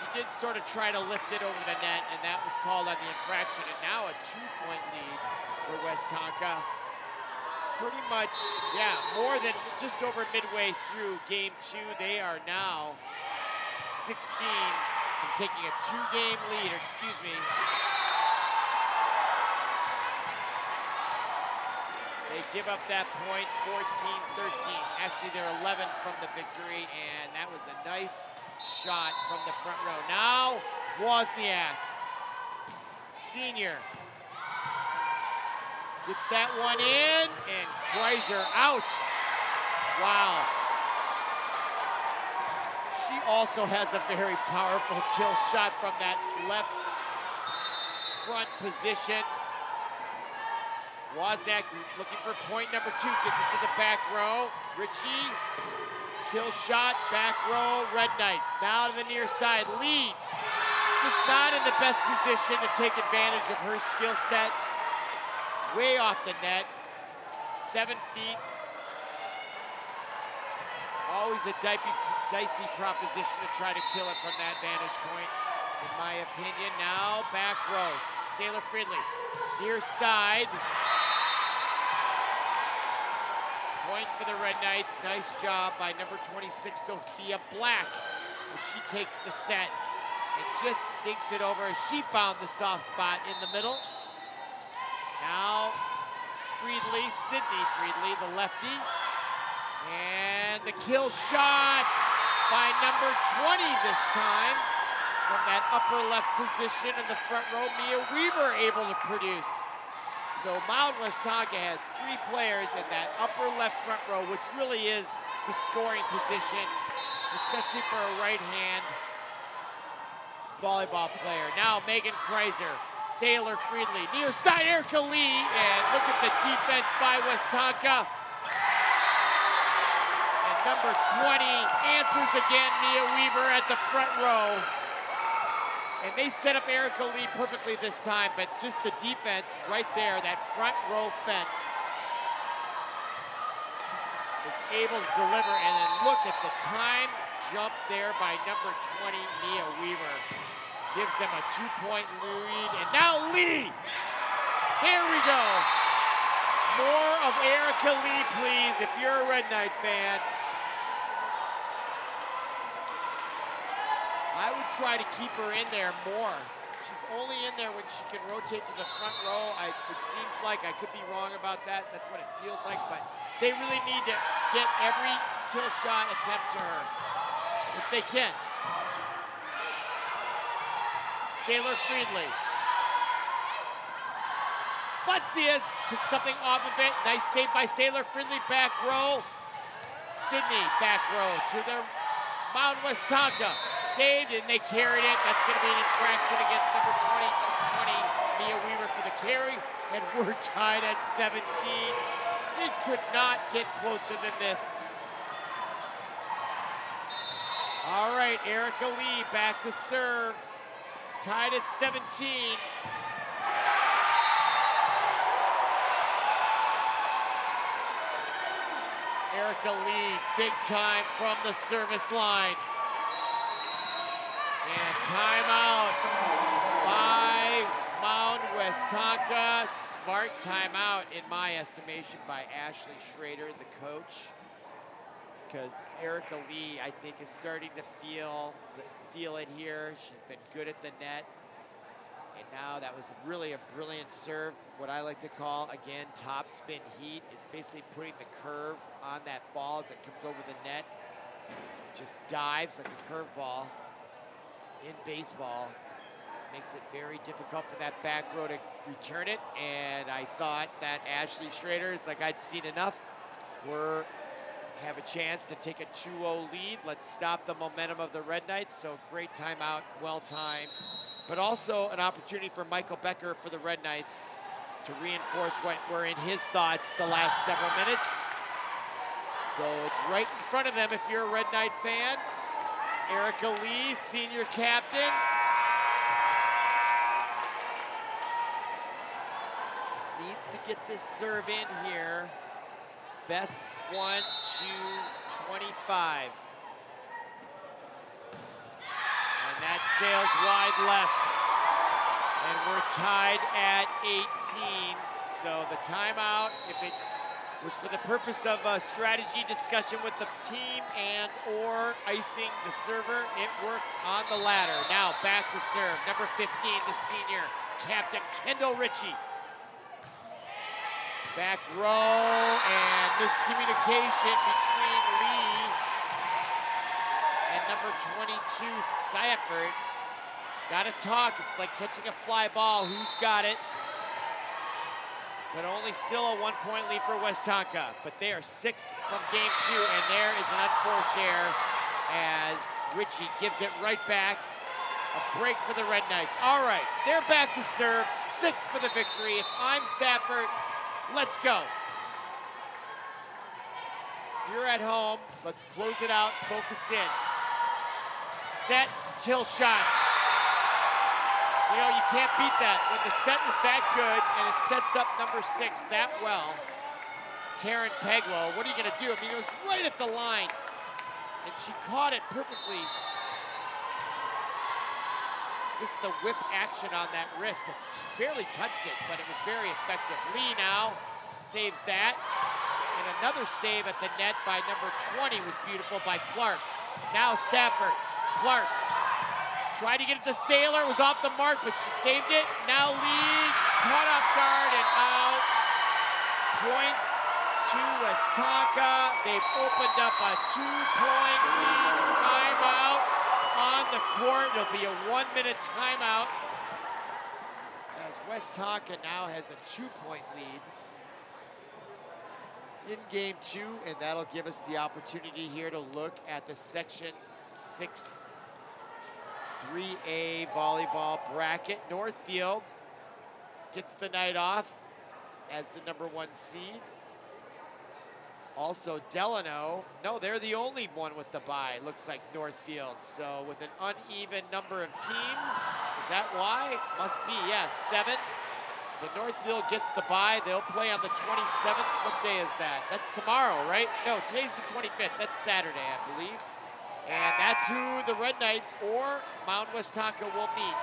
She did sort of try to lift it over the net, and that was called on the infraction. And now a 2-point lead for Westonka. Pretty much, yeah, more than just over midway through game 2. They are now 16 from taking a 2-game lead, or excuse me. They give up that point, 14-13. Actually, they're 11 from the victory, and that was a nice shot from the front row. Now, Wozniak, senior, gets that one in, and Kreiser out. Wow. She also has a very powerful kill shot from that left front position. Wozniak looking for point number 2, gets it to the back row. Ritchie, kill shot, back row, Red Knights. Now to the near side, Lee, just not in the best position to take advantage of her skill set. Way off the net, 7 feet. Always a dicey proposition to try to kill it from that vantage point, in my opinion. Now back row, Sailor Friedli, near side. Point for the Red Knights. Nice job by number 26, Sophia Black, as she takes the set and just dinks it over as she found the soft spot in the middle. Now Friedli, Sydney Friedli, the lefty. And the kill shot by number 20 this time. From that upper left position in the front row, Mia Weaver able to produce. So Mound Westonka has 3 players in that upper left front row, which really is the scoring position, especially for a right-hand volleyball player. Now Megan Kreiser, Sailor Friedli, near side Erica Lee, and look at the defense by Westonka. And number 20 answers again, Mia Weaver at the front row. And they set up Erica Lee perfectly this time, but just the defense right there, that front row fence, was able to deliver. And then look at the time jump there by number 20, Mia Weaver. Gives them a 2-point lead. And now Lee! There we go. More of Erica Lee, please, if you're a Red Knight fan. I would try to keep her in there more. She's only in there when she can rotate to the front row. It seems like, I could be wrong about that, that's what it feels like, but they really need to get every kill shot attempt to her, if they can. Sailor Friedli. Butsius took something off of it. Nice save by Sailor Friedli, back row. Sydney, back row to the Mound Westonka. Saved, and they carried it. That's going to be an infraction against number 20, Mia Weaver for the carry. And we're tied at 17. It could not get closer than this. All right, Erica Lee back to serve. Tied at 17. Erica Lee, big time from the service line. And timeout by Mound Westonka. smart timeout, in my estimation, by Ashley Schrader, the coach, because Erica Lee, I think, is starting to feel it here. She's been good at the net. And now that was really a brilliant serve, what I like to call, again, top spin heat. It's basically putting the curve on that ball as it comes over the net. Just dives like a curveball in baseball. Makes it very difficult for that back row to return it. And I thought that Ashley Schrader, it's like I'd seen enough, have a chance to take a 2-0 lead. Let's stop the momentum of the Red Knights. So great timeout, well timed. But also an opportunity for Michael Becker for the Red Knights to reinforce what were in his thoughts the last several minutes. So it's right in front of them if you're a Red Knight fan. Erica Lee, senior captain. Needs to get this serve in here. Best 1, 2, 25. And that sails wide left. And we're tied at 18. So the timeout, if it was for the purpose of a strategy discussion with the team and or icing the server, it worked on the latter. Now back to serve, number 15, the senior captain, Kendall Ritchie. Back row, and miscommunication between Lee and number 22, Safford. Gotta talk, it's like catching a fly ball, who's got it? But only still a 1-point lead for Westonka. But they are 6 from game 2, and there is an unforced error as Ritchie gives it right back. A break for the Red Knights. All right, they're back to serve, 6 for the victory. If I'm Safford, let's go. You're at home. Let's close it out. Focus in. Set, kill shot. You know, you can't beat that. When the set is that good and it sets up number 6 that well, Taryn Peglow, what are you going to do? I mean, it was right at the line, and she caught it perfectly. Just the whip action on that wrist. She barely touched it, but it was very effective. Lee now saves that. And another save at the net by number 20 was beautiful by Clark. Now Safford. Clark tried to get it to Saylor, was off the mark, but she saved it. Now Lee caught off guard and out. Point to Westonka. They've opened up a 2-point lead. Timeout on the court. It'll be a 1-minute timeout as Westonka now has a 2-point lead in game 2, and that'll give us the opportunity here to look at the Section 6 3A volleyball bracket. Northfield gets the night off as the number 1 seed. Also Delano, no, they're the only one with the bye, looks like Northfield. So with an uneven number of teams, is that why? Must be, yes, 7. So Northfield gets the bye. They'll play on the 27th. What day is that? That's tomorrow, right? No, today's the 25th. That's Saturday, I believe. And that's who the Red Knights or Mound Westonka will meet.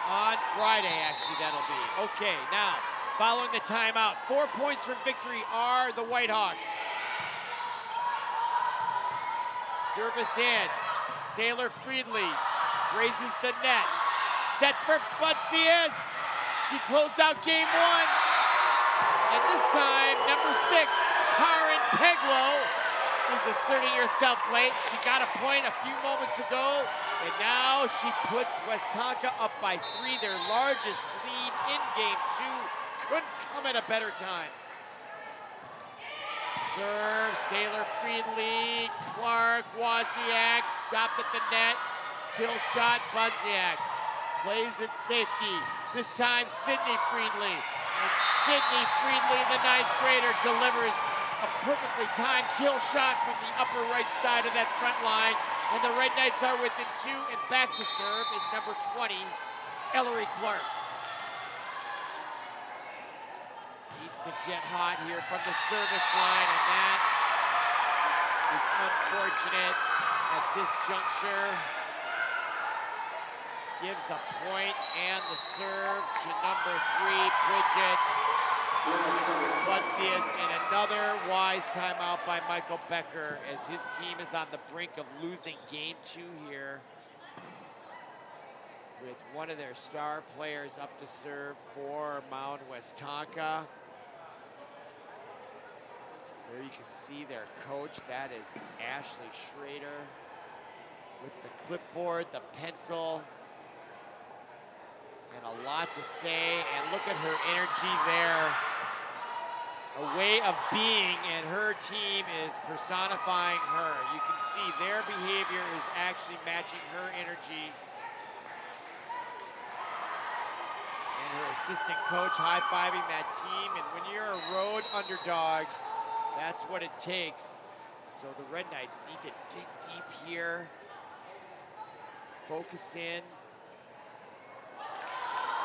On Friday, actually, that'll be. Okay, now, following the timeout, 4 points from victory are the Whitehawks. Service in. Saylor Friedley raises the net. Set for Butsius. She closed out game 1. And this time, number 6, Taryn Peglow is asserting herself late. She got a point a few moments ago, and now she puts Westonka up by 3, their largest lead in game 2. Couldn't come at a better time. Serve, Saylor Friedley, Clark, Wozniak, stopped at the net. Kill shot, Budziak plays it safety. This time, Sydney Friedley. And Sydney Friedley, the 9th grader, delivers a perfectly timed kill shot from the upper right side of that front line. And the Red Knights are within 2, and back to serve is number 20, Ellery Clark. Needs to get hot here from the service line, and that is unfortunate at this juncture. gives a point and the serve to number 3, Bridget Butzius, and another wise timeout by Michael Becker as his team is on the brink of losing game 2 here, with one of their star players up to serve for Mound Westonka. There you can see their coach, that is Ashley Schrader, with the clipboard, the pencil, and a lot to say. And look at her energy there. A way of being, and her team is personifying her. You can see their behavior is actually matching her energy. And her assistant coach high-fiving that team. And when you're a road underdog, that's what it takes. So the Red Knights need to dig deep here. Focus in.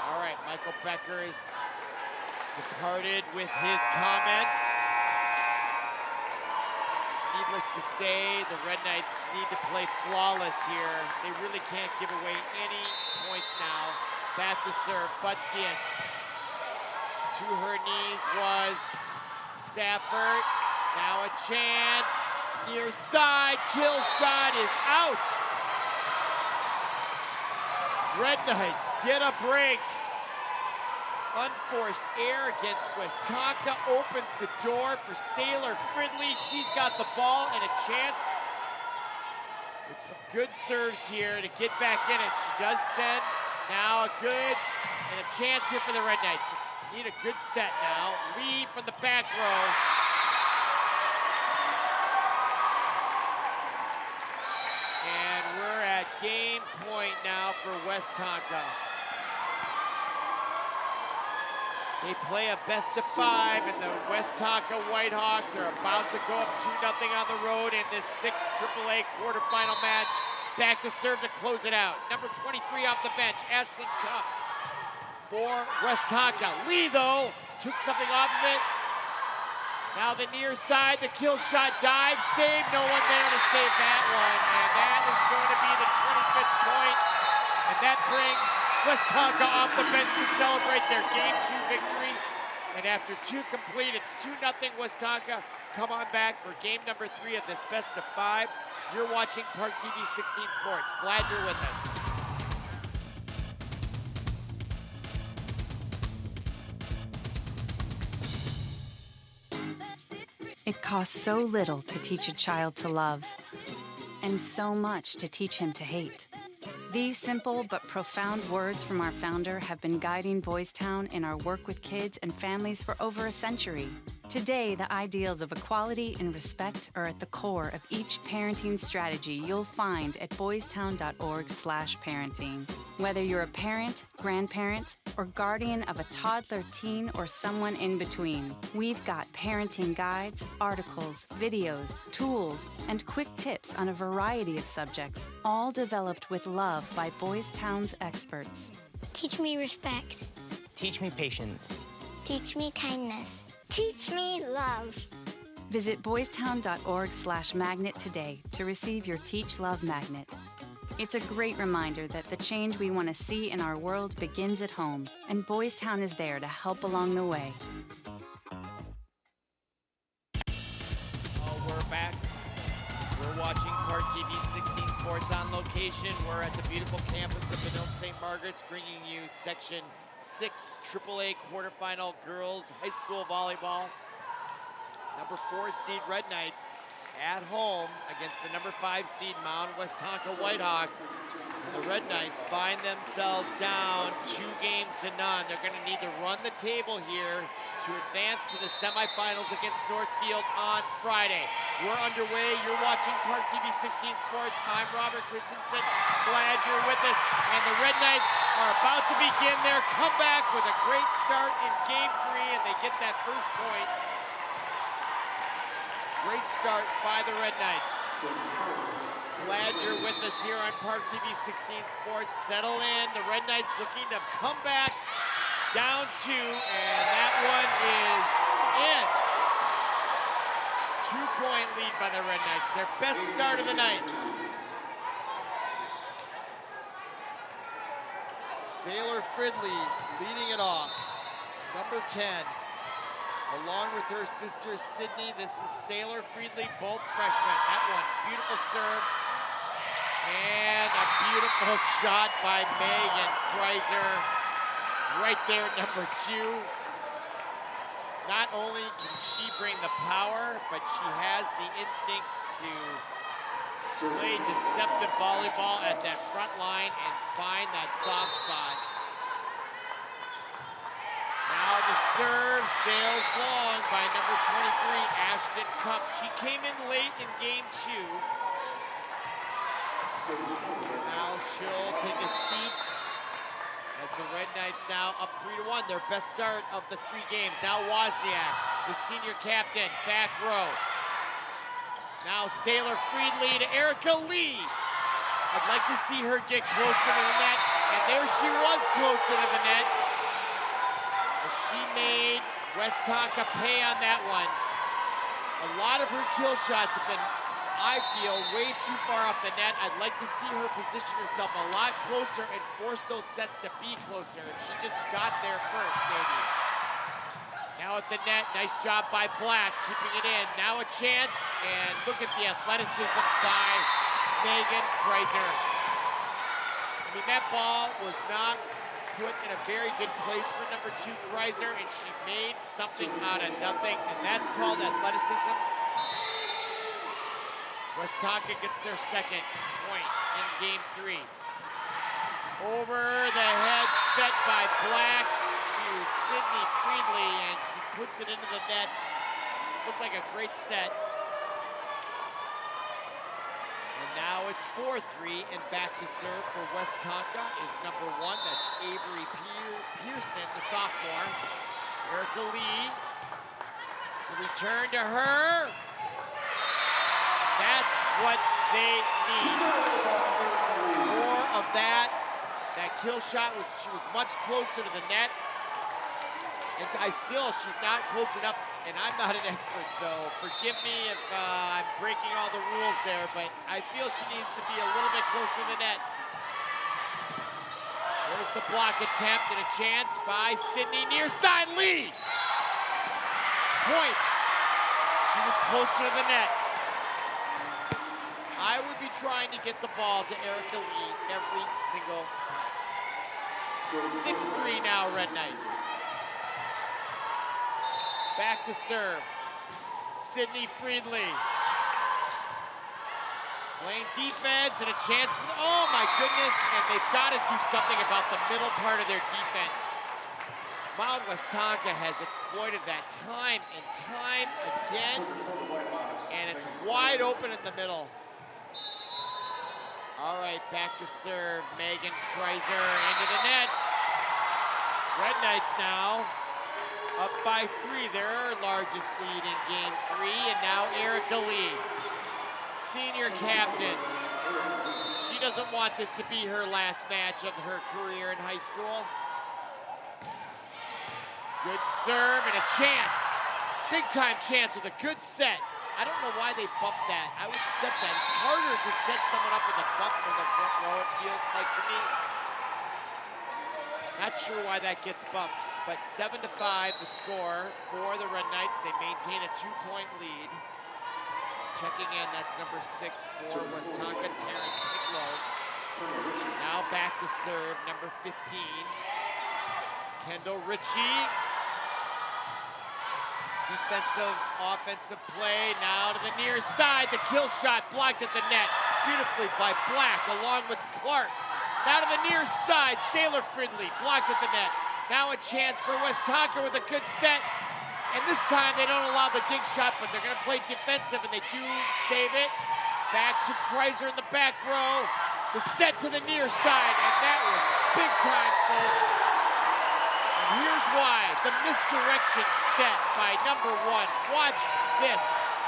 All right, Michael Becker is departed with his comments. Needless to say, the Red Knights need to play flawless here. They really can't give away any points now. Back to serve, Butzius. To her knees was Safford. Now a chance, near side, kill shot is out. Red Knights get a break. Unforced error against Westonka opens the door for Sailor Fridley. She's got the ball and a chance with some good serves here to get back in it. She does send now a good and a chance here for the Red Knights. Need a good set now. Lee from the back row. And we're at game point now for Westonka. They play a best of 5, and the Westonka Whitehawks are about to go up 2-0 on the road in this 6th AAA quarterfinal match. Back to serve to close it out. Number 23 off the bench, Ashlyn Cupp for Westonka. Lee, though, took something off of it. Now the near side, the kill shot dive, save, no one there to save that one. And that is going to be the 25th point, and that brings Westonka off the bench to celebrate their Game 2 victory. And after 2 complete, it's 2-0 Westonka. Come on back for game number 3 of this best of 5. You're watching ParkTV 16 Sports. Glad you're with us.
It costs so little to teach a child to love, and so much to teach him to hate. These simple but profound words from our founder have been guiding Boys Town in our work with kids and families for over a century. Today, the ideals of equality and respect are at the core of each parenting strategy you'll find at boystown.org/parenting. Whether you're a parent, grandparent, or guardian of a toddler, teen, or someone in between, we've got parenting guides, articles, videos, tools, and quick tips on a variety of subjects, all developed with love by Boys Town's experts.
Teach me respect.
Teach me patience.
Teach me kindness. Teach me love.
Visit boystown.org/magnet today to receive your Teach Love Magnet. It's a great reminder that the change we want to see in our world begins at home, and Boys Town is there to help along the way.
Oh, we're back. We're watching ParkTV 16 Sports on location. We're at the beautiful campus of Benilde-St. Margaret's, bringing you Section 6 AAA quarterfinal girls high school volleyball. Number 4 seed Red Knights at home against the number 5 seed Mound Westonka Whitehawks. The Red Knights find themselves down 2-0. They're going to need to run the table here to advance to the semifinals against Northfield on Friday. We're underway. You're watching ParkTV 16 Sports. I'm Robert Christensen. Glad you're with us. And the Red Knights are about to begin their comeback with a great start in Game 3, and they get that first point. Great start by the Red Knights. Glad you're with us here on ParkTV 16 Sports. Settle in. The Red Knights looking to come back down 2, and that one is in. 2-point lead by the Red Knights. Their best start of the night. Sailor Fridley leading it off. Number 10. Along with her sister Sydney, this is Sailor Fridley, both freshmen. That one, beautiful serve. And a beautiful shot by Megan Kreiser. Right there at number 2. Not only can she bring the power, but she has the instincts to play deceptive volleyball at that front line and find that soft spot. Now the serve sails long by number 23, Ashton Cup. She came in late in game 2. Now she'll take a seat as the Red Knights now up 3-1. Their best start of the 3 games. Now Wozniak, the senior captain, back row. Now Sailor Fridley to Erica Lee. I'd like to see her get closer to the net. And there she was closer to the net. But she made Westonka pay on that one. A lot of her kill shots have been, I feel, way too far off the net. I'd like to see her position herself a lot closer and force those sets to be closer. If she just got there first, maybe. Now at the net, nice job by Black, keeping it in. Now a chance, and look at the athleticism by Megan Kreiser. I mean, that ball was not put in a very good place for number 2, Kreiser, and she made something out of nothing, and that's called athleticism. Westonka gets their second point in game 3. Over the head set by Black to Sydney Fridley, and she puts it into the net. Looked like a great set. And now it's 4-3, and back to serve for Westonka is number 1. That's Avery Pearson, the sophomore. Erica Lee. The return to her. That's what they need. More of that. That kill shot she was much closer to the net. And she's not close enough, and I'm not an expert, so forgive me if I'm breaking all the rules there, but I feel she needs to be a little bit closer to the net. There's the block attempt and a chance by Sydney, near side Lee. Point. She was closer to the net. I would be trying to get the ball to Erica Lee every single time. 6-3 now, Red Knights. Back to serve. Sydney Fridley. Playing defense and a chance for oh my goodness, and they've got to do something about the middle part of their defense. Mound Westonka has exploited that time and time again, and it's wide open in the middle. All right, back to serve. Megan Kreiser into the net. Red Knights now up by 3, their largest lead in game 3, and now Erica Lee, senior captain. She doesn't want this to be her last match of her career in high school. Good serve and a chance. Big time chance with a good set. I don't know why they bumped that. I would set that. It's harder to set someone up with a bump for the front row, it feels like to me. Not sure why that gets bumped, but 7-5 the score for the Red Knights. They maintain a 2-point lead. Checking in, that's number 6 for Westonka, Terrence Hicklow. Now back to serve, number 15, Kendall Ritchie. Defensive, offensive play, now to the near side. The kill shot blocked at the net beautifully by Black along with Clark. Now to the near side, Sailor Fridley blocked at the net. Now a chance for Westonka with a good set. And this time they don't allow the dig shot, but they're going to play defensive, and they do save it. Back to Kreiser in the back row. The set to the near side, and that was big time, folks. And here's why. The misdirection set by number 1. Watch this.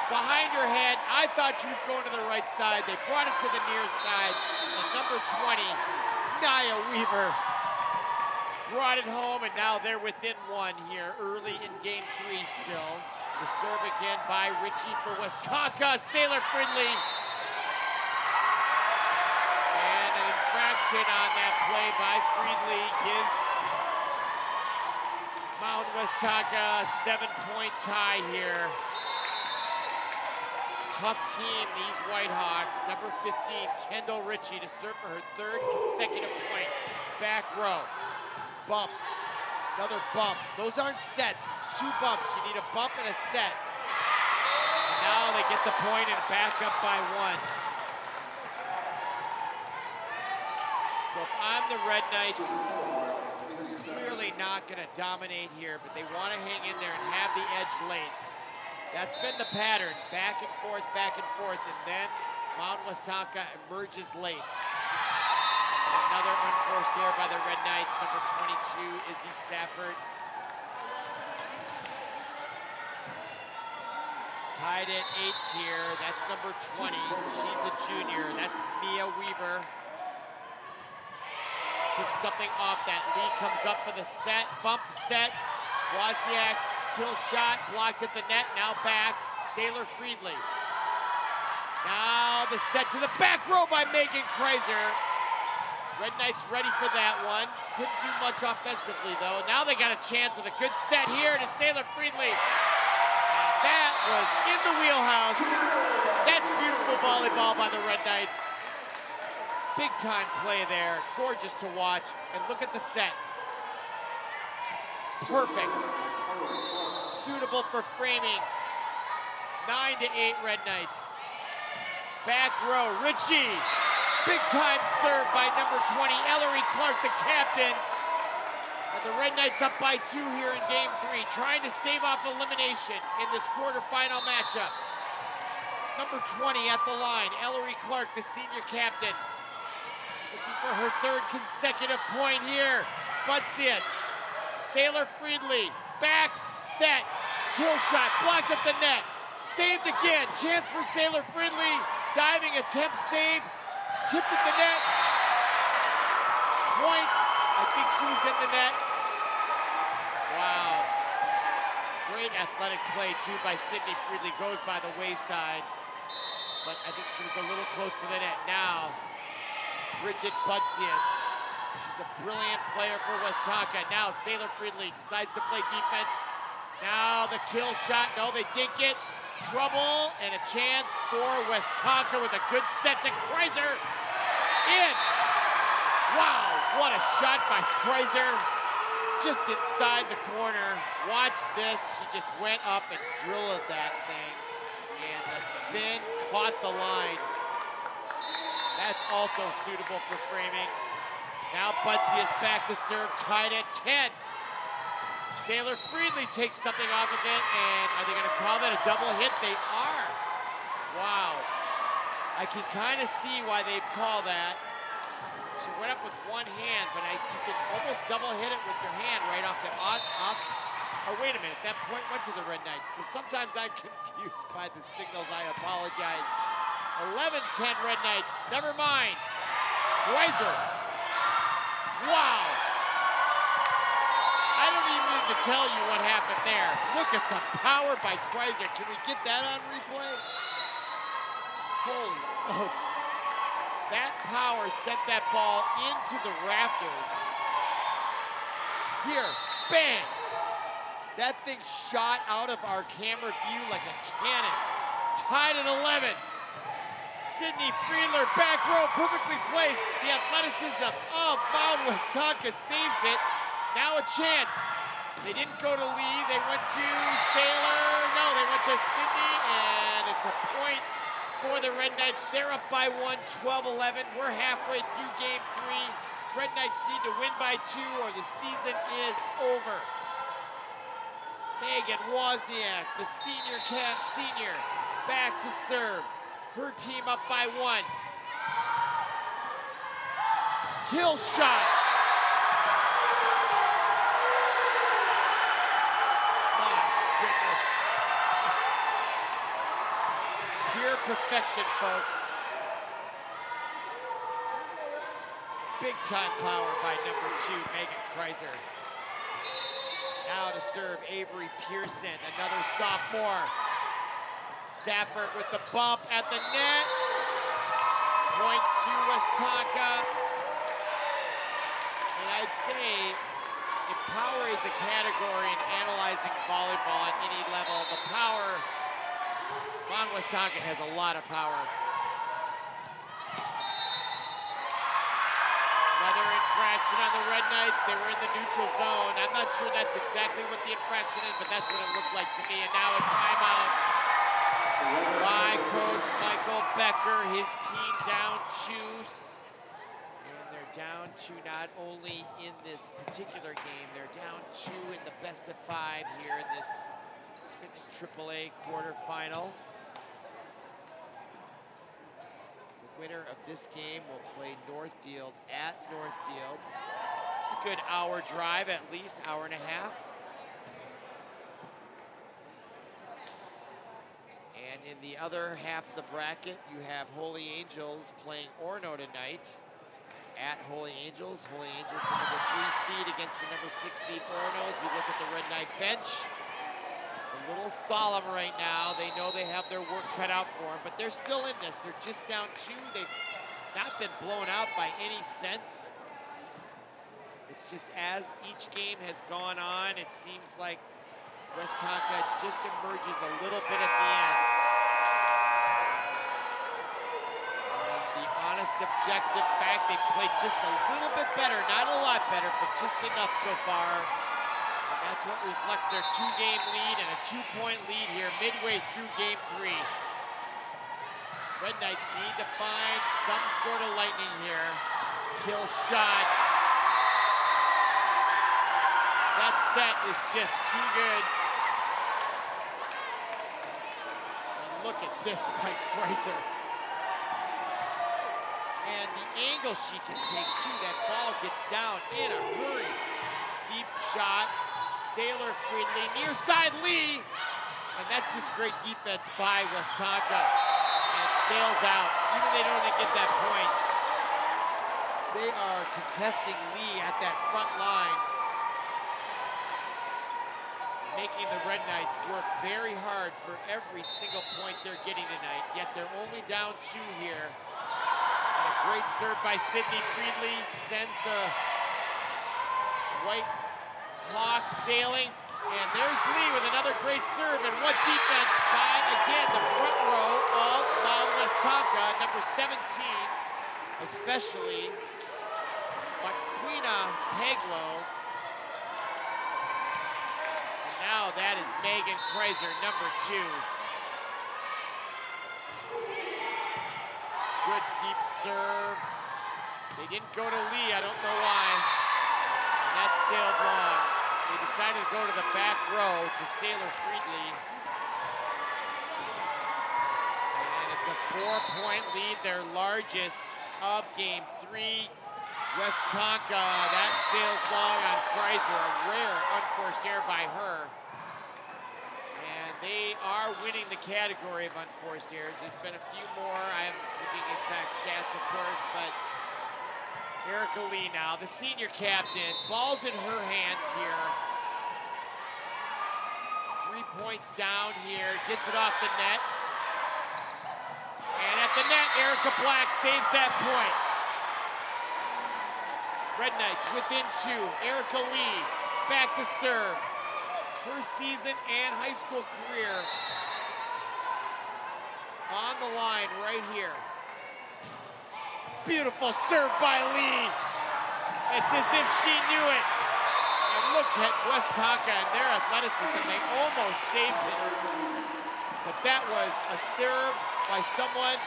Behind her head, I thought she was going to the right side. They brought it to the near side. And number 20, Nia Weaver, brought it home, and now they're within 1 here early in game 3 still. The serve again by Ritchie for Westonka. Sailor Fridley. And an infraction on that play by Friedli gives Mound Westonka a 7-point tie here. Tough team, these Whitehawks. Number 15, Kendall Ritchie to serve for her 3rd consecutive point. Back row, bump, another bump. Those aren't sets, it's 2 bumps. You need a bump and a set. And now they get the point and back up by 1. So if I'm the Red Knights, clearly not gonna dominate here, but they wanna hang in there and have the edge late. That's been the pattern, back and forth, and then Mound Westonka emerges late. And another unforced error by the Red Knights, number 22, Izzy Safford. Tied at 8s here, that's number 20, she's a junior, that's Mia Weaver. Took something off that. Lee comes up for the set, bump set. Wozniak's kill shot, blocked at the net, now back, Sailor Friedli. Now the set to the back row by Megan Kreiser. Red Knights ready for that one. Couldn't do much offensively though. Now they got a chance with a good set here to Sailor Friedli. And that was in the wheelhouse. That's beautiful volleyball by the Red Knights. Big time play there, gorgeous to watch. And look at the set. Perfect. Suitable for framing. 9-8 Red Knights. Back row, Ritchie. Big time serve by number 20, Ellery Clark, the captain. And the Red Knights up by 2 here in game 3, trying to stave off elimination in this quarterfinal matchup. Number 20 at the line, Ellery Clark, the senior captain. Looking for her 3rd consecutive point here. Butsius, Sailor Friedli, back, set, kill shot, blocked at the net. Saved again, chance for Sailor Friedli. Diving attempt, save, tipped at the net. Point, I think she was in the net. Wow. Great athletic play too by Sydney Friedli, goes by the wayside. But I think she was a little close to the net. Now, Bridget Butsius. She's a brilliant player for Westonka. Now Sailor Friedli decides to play defense. Now the kill shot, no, they dink it. Trouble and a chance for Westonka with a good set to Kreiser. In. Wow, what a shot by Kreiser. Just inside the corner. Watch this, she just went up and drilled that thing. And the spin caught the line. That's also suitable for framing. Now Butsius back to serve, tied at 10. Sailor Friedli takes something off of it, and are they gonna call that a double hit? They are. Wow. I can kind of see why they'd call that. She went up with one hand, but you can almost double hit it with your hand right off the off. Oh, wait a minute, that point went to the Red Knights. So sometimes I'm confused by the signals, I apologize. 11-10 Red Knights, never mind. Kreiser. Wow. I don't even need to tell you what happened there. Look at the power by Kreiser. Can we get that on replay? Holy smokes. That power sent that ball into the rafters. Here, bang. That thing shot out of our camera view like a cannon. Tied at 11. Sydney Friedler, back row, perfectly placed. The athleticism of Mound Westonka saves it. Now a chance. They didn't go to Lee, they went to Sailor. No, they went to Sydney, and it's a point for the Red Knights. They're up by 1, 12-11. We're halfway through game 3. Red Knights need to win by 2 or the season is over. Megan Wozniak, the senior, back to serve. Her team up by 1. Kill shot. My goodness. Pure perfection, folks. Big time power by number 2, Megan Kreiser. Now to serve Avery Pearson, another sophomore. Safford with the bump at the net. Point to Westonka. And I'd say if power is a category in analyzing volleyball at any level, the power, Mound Westonka has a lot of power. Another infraction on the Red Knights. They were in the neutral zone. I'm not sure that's exactly what the infraction is, but that's what it looked like to me. And now a timeout by Coach Michael Becker. His team down 2. And they're down 2 not only in this particular game, they're down 2 in the best of 5 here in this 6 AAA quarterfinal. Winner of this game will play Northfield at Northfield. It's a good hour drive, at least hour and a half. And in the other half of the bracket, you have Holy Angels playing Orono tonight at Holy Angels. Holy Angels, the number 3 seed against the number 6 seed Orono. As we look at the Red Knight bench, a little solemn right now. They know they have their work cut out for them, but they're still in this. They're just down 2. They've not been blown out by any sense. It's just as each game has gone on, it seems like Westonka just emerges a little bit at the end. And the honest, objective fact, they played just a little bit better, not a lot better, but just enough so far. That's what reflects their 2-game lead and a 2-point lead here midway through game 3. Red Knights need to find some sort of lightning here. Kill shot. That set is just too good. And look at this by Kreiser. And the angle she can take too. That ball gets down in a hurry. Deep shot. Sailor Friedley, near side Lee, and that's just great defense by Westonka. And it sails out, even they don't even get that point. They are contesting Lee at that front line, making the Red Knights work very hard for every single point they're getting tonight, yet they're only down 2 here. And a great serve by Sydney Friedley sends the White Hawks sailing, and there's Lee with another great serve, and what defense by, again, the front row of Mound Westonka, number 17, especially Marquina Peglo. And now that is Megan Kreiser, number 2. Good deep serve. They didn't go to Lee, I don't know why. And that sailed long. They decided to go to the back row to Sailor Friedley. And it's a 4-point lead, their largest of game 3. Westonka, that sails long on Kreiser, a rare unforced error by her. And they are winning the category of unforced errors. There's been a few more. I haven't keeping exact stats, of course, but Erica Lee now, the senior captain, ball's in her hands here. 3 points down here, gets it off the net. And at the net, Erica Black saves that point. Red Knights within 2, Erica Lee back to serve. Her season and high school career on the line right here. Beautiful serve by Lee. It's as if she knew it. And look at Westonka and their athleticism. They almost saved it. But that was a serve by someone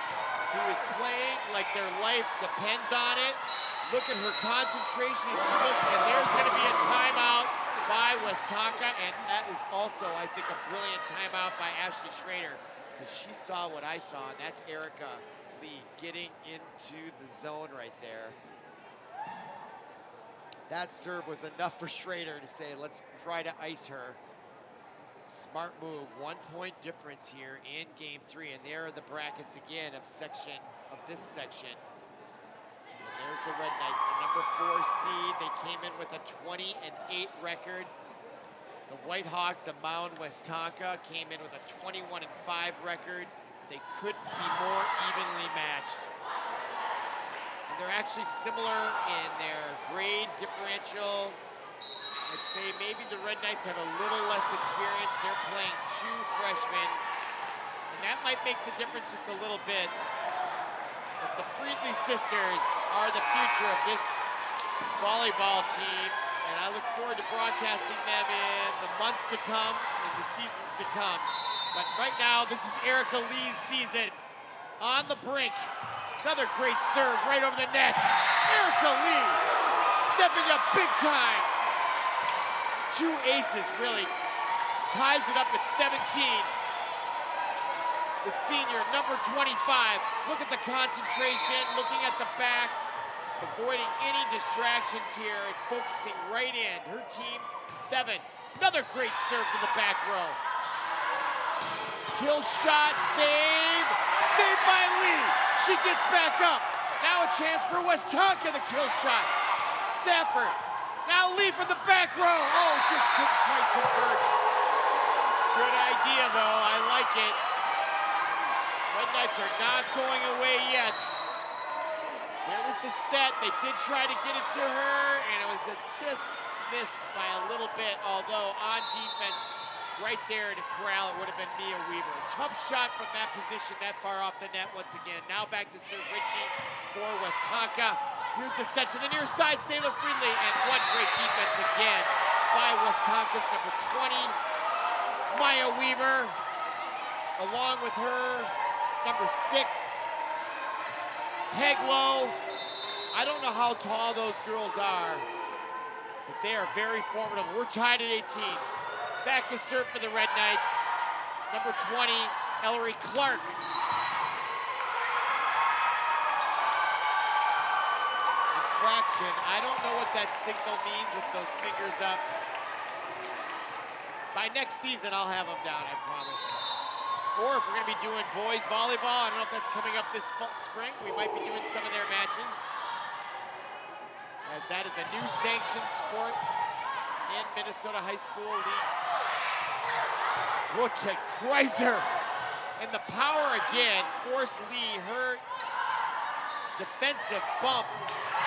who is playing like their life depends on it. Look at her concentration as she looks, and there's going to be a timeout by Westonka, and that is also, I think, a brilliant timeout by Ashley Schrader, because she saw what I saw, and that's Erica Lee getting into the zone right there. That serve was enough for Schrader to say, let's try to ice her. Smart move, 1 point difference here in game 3, and there are the brackets again of this section. And there's the Red Knights, the number 4 seed. They came in with a 20-8 record. The White Hawks of Mound Westonka came in with a 21-5 record. They couldn't be more evenly matched. They're actually similar in their grade differential. I'd say maybe the Red Knights have a little less experience. They're playing 2 freshmen, and that might make the difference just a little bit. But the Friedley sisters are the future of this volleyball team, and I look forward to broadcasting them in the months to come and the seasons to come. But right now, this is Erica Lee's season on the brink. Another great serve right over the net. Erica Lee stepping up big time. 2 aces really ties it up at 17. The senior, number 25. Look at the concentration, looking at the back, avoiding any distractions here and focusing right in. Her team, 7. Another great serve to the back row. Kill shot, save, saved by Lee. She gets back up. Now a chance for Westonka, the kill shot. Safford, now Lee from the back row. Oh, just couldn't quite convert. Good idea though, I like it. Red Knights are not going away yet. There was the set, they did try to get it to her, and it was just missed by a little bit, although on defense, right there to corral, it would have been Mia Weaver. Tough shot from that position, that far off the net once again. Now back to serve Ritchie for Westonka. Here's the set to the near side, Sailor Friedley, and what great defense again by Westonka's number 20, Maya Weaver, along with her, number 6, Peglow. I don't know how tall those girls are, but they are very formidable. We're tied at 18. Back to serve for the Red Knights. Number 20, Ellery Clark. Infraction. I don't know what that signal means with those fingers up. By next season, I'll have them down, I promise. Or if we're going to be doing boys volleyball, I don't know if that's coming up this spring. We might be doing some of their matches, as that is a new sanctioned sport in Minnesota High School League. Look at Kreiser, and the power again forced Lee, her defensive bump,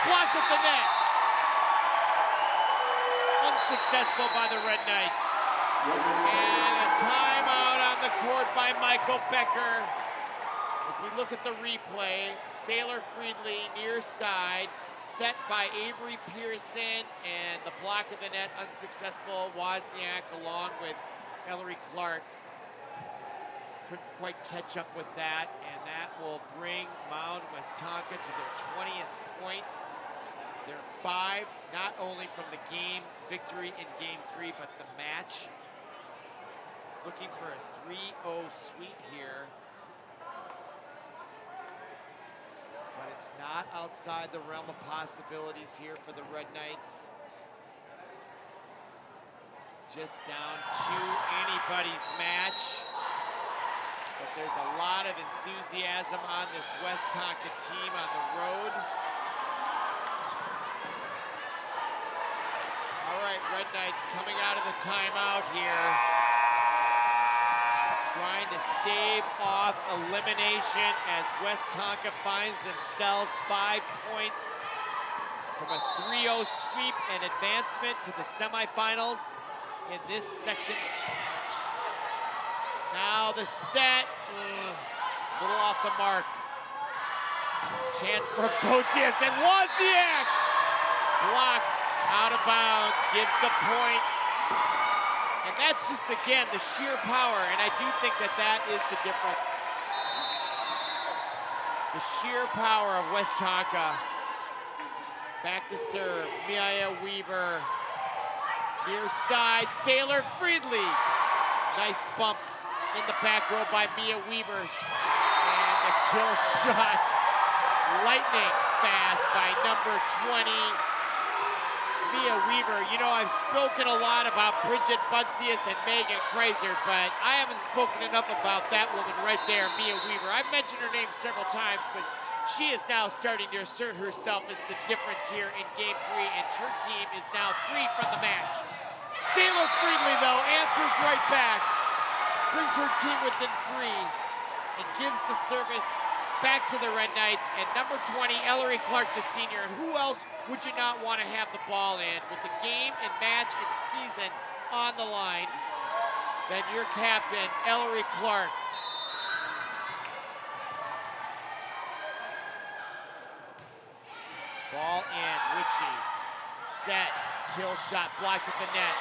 blocked at the net. Unsuccessful by the Red Knights. And a timeout on the court by Michael Becker. As we look at the replay, Sailor Friedley near side, set by Avery Pearson, and the block of the net unsuccessful. Wozniak along with Ellery Clark couldn't quite catch up with that, and that will bring Mound Westonka to their 20th point. They're 5, not only from the game victory in Game 3, but the match. Looking for a 3-0 sweep here. But it's not outside the realm of possibilities here for the Red Knights. Just down to anybody's match. But there's a lot of enthusiasm on this Westonka team on the road. All right, Red Knights coming out of the timeout here. Trying to stave off elimination as Westonka finds themselves 5 points from a 3-0 sweep and advancement to the semifinals in this section. Now the set, a little off the mark. Chance for Bozius, and Wozniak blocked out of bounds, gives the point. And that's just, again, the sheer power, and I do think that that is the difference. The sheer power of Westonka. Back to serve, Maya Weaver. Near side, Sailor Friedley. Nice bump in the back row by Mia Weaver. And the kill shot, lightning fast by number 20, Mia Weaver. You know, I've spoken a lot about Bridget Buncius and Megan Kreiser, but I haven't spoken enough about that woman right there, Mia Weaver. I've mentioned her name several times, but she is now starting to assert herself as the difference here in Game 3, and her team is now 3 from the match. Sailor Friedley, though, answers right back, brings her team within 3, and gives the service back to the Red Knights, and number 20, Ellery Clark, the senior. And who else would you not want to have the ball in with the game and match and season on the line than your captain, Ellery Clark. Ball in, Ritchie, set, kill shot, blocked at the net.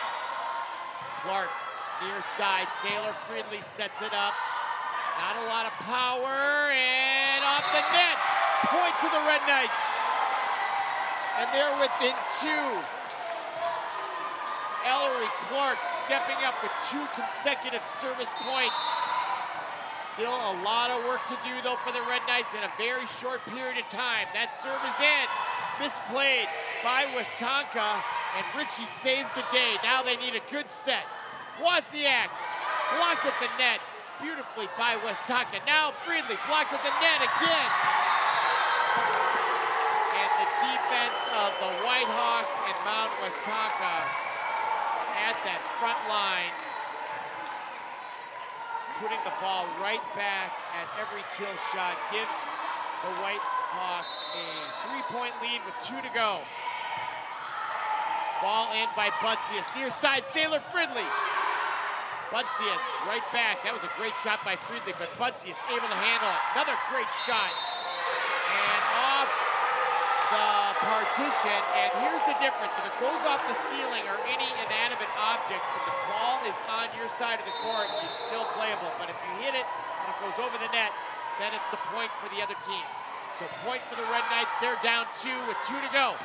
Clark, near side, Sailor Friedley sets it up. Not a lot of power, and off the net. Point to the Red Knights. And they're within two. Ellery Clark stepping up with 2 consecutive service points. Still a lot of work to do, though, for the Red Knights in a very short period of time. That serve is in. Misplayed by Westonka, and Ritchie saves the day. Now they need a good set. Wozniak blocked at the net beautifully by Westonka. Now Friedley blocked at the net again. And the defense of the Whitehawks and Mound Westonka at that front line, putting the ball right back at every kill shot, gives the Whitehawks a 3-point lead with 2 to go. Ball in by Butsius, near side, Sailor Friedley. Butsius right back. That was a great shot by Friedley, but Butsius able to handle it. Another great shot. And off the partition, and here's the difference. If it goes off the ceiling or any inanimate object, if the ball is on your side of the court, it's still playable. But if you hit it and it goes over the net, then it's the point for the other team. So point for the Red Knights. They're down 2 with 2 to go.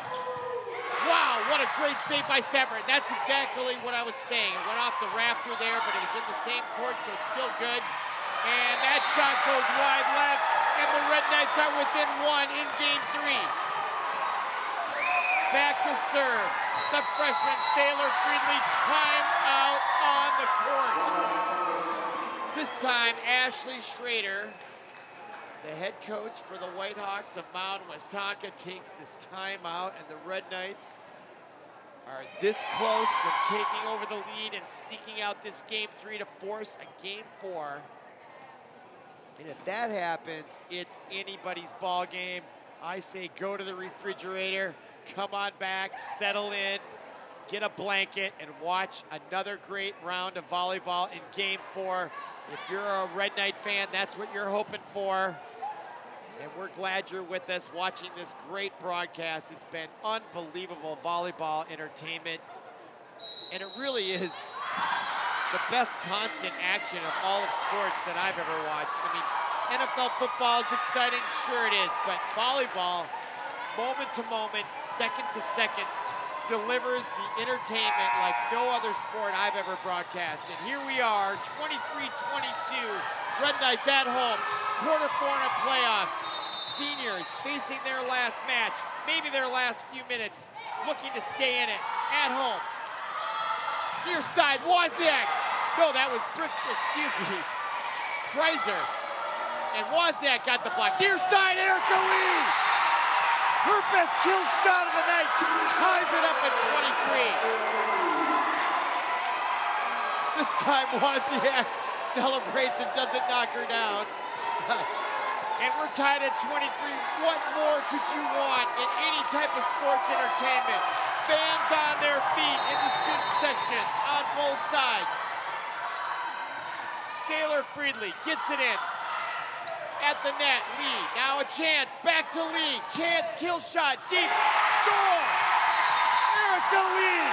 Wow, what a great save by Severin. That's exactly what I was saying. It went off the rafter there, but it was in the same court, so it's still good. And that shot goes wide left, and the Red Knights are within 1 in game 3. Back to serve. The freshman Sailor Friedley, time out on the court. This time, Ashley Schrader, the head coach for the Whitehawks of Mound Westonka, takes this timeout, and the Red Knights are this close from taking over the lead and sneaking out this game 3 to force a game 4. And if that happens, it's anybody's ball game. I say go to the refrigerator, come on back, settle in, get a blanket, and watch another great round of volleyball in game 4. If you're a Red Knight fan, that's what you're hoping for. And we're glad you're with us watching this great broadcast. It's been unbelievable volleyball entertainment. And it really is the best constant action of all of sports that I've ever watched. I mean, NFL football is exciting, sure it is, but volleyball, moment to moment, second to second, delivers the entertainment like no other sport I've ever broadcast. And here we are, 23-22, Red Knights at home, quarter 4 in the playoffs. Seniors facing their last match, maybe their last few minutes, looking to stay in it, at home. Near side, Wozniak. No, that was Brooks, Kreiser. And Wozniak got the block. Near side, Erica Lee. Her best kill shot of the night, ties it up at 23. This time Wozniak celebrates and doesn't knock her down. And we're tied at 23. What more could you want in any type of sports entertainment? Fans on their feet in the student sections on both sides. Sailor Friedley gets it in. At the net, Lee, now a chance, back to Lee, chance, kill shot, deep, score! Erica Lee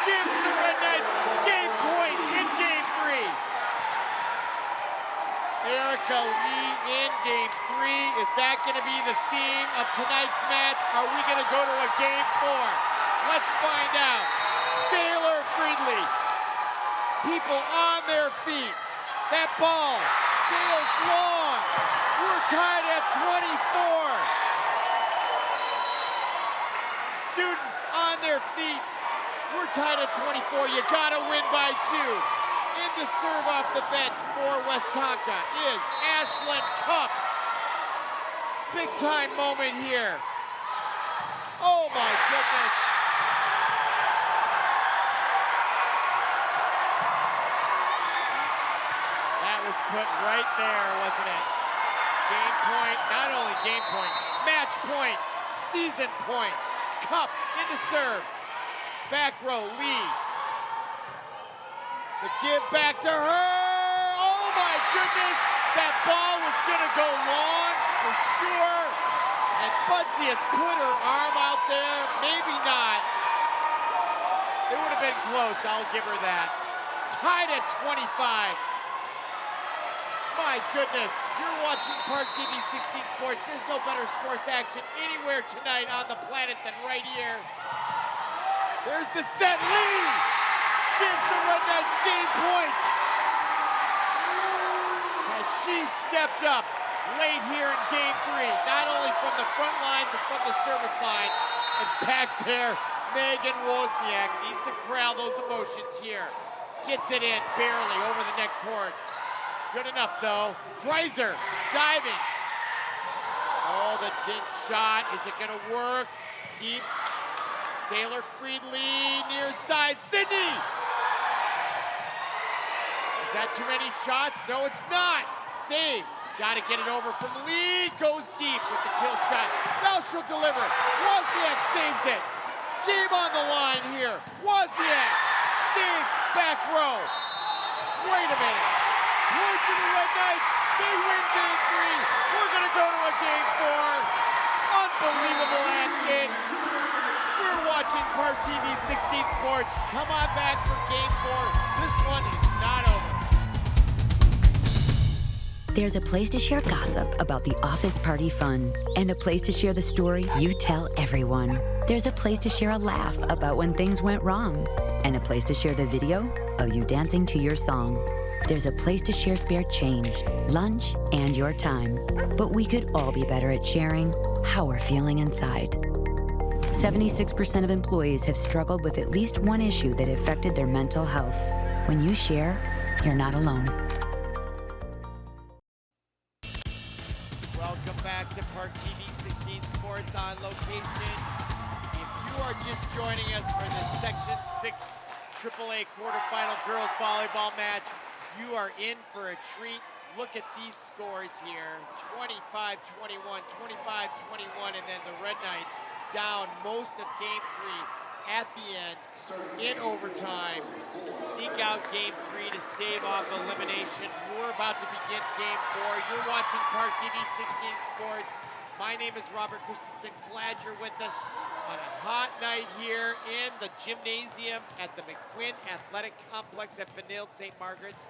gives the Red Knights game point in game 3. Erica Lee in game 3. Is that going to be the theme of tonight's match? Are we going to go to a game 4? Let's find out. Sailor Friedley, people on their feet. That ball sails long. We're tied at 24. Students on their feet. We're tied at 24. You gotta win by 2. In to serve off the bench for Westonka is Ashlyn Cup. Big time moment here. Oh my goodness. That was put right there, wasn't it? Game point, not only game point, match point, season point. Cup into serve. Back row, Lee. The give back to her. Oh my goodness, that ball was gonna go long for sure. And Budsy has put her arm out there, maybe not. It would have been close, I'll give her that. Tied at 25. My goodness, you're watching ParkTV 16 Sports. There's no better sports action anywhere tonight on the planet than right here. There's the set. Lee gives the Red Knights game point. As she stepped up late here in game 3, not only from the front line, but from the service line. And back there, Megan Wozniak needs to corral those emotions here. Gets it in barely over the net cord. Good enough though. Kreiser diving. Oh, the dink shot. Is it gonna work? Deep. Sailor Friedley near side. Sydney! Is that too many shots? No, it's not. Save. Gotta get it over from Lee. Goes deep with the kill shot. Now she'll deliver. Wozniak saves it. Game on the line here. Wozniak. Save. Back row. Wait a minute. Point to the Red Knights. They win game 3. We're gonna go to a game 4. Unbelievable action. We're watching ParkTV 16 Sports. Come on back for game 4. This one is not over.
There's a place to share gossip about the office party fun, and a place to share the story you tell everyone. There's a place to share a laugh about when things went wrong, and a place to share the video of you dancing to your song. There's a place to share spare change, lunch, and your time. But we could all be better at sharing how we're feeling inside. 76% of employees have struggled with at least one issue that affected their mental health. When you share, you're not alone.
Welcome back to ParkTV 16 Sports on location. If you are just joining us for the Section 6 AAA quarterfinal girls volleyball match, you are in for a treat. Look at these scores here. 25-21, 25-21, and then the Red Knights down most of game 3 at the end in overtime. Sneak out game 3 to stave off elimination. We're about to begin game 4. You're watching ParkTV 16 Sports. My name is Robert Christensen. Glad you're with us on a hot night here in the gymnasium at the McQuinn Athletic Complex at Benilde-St. Margaret's.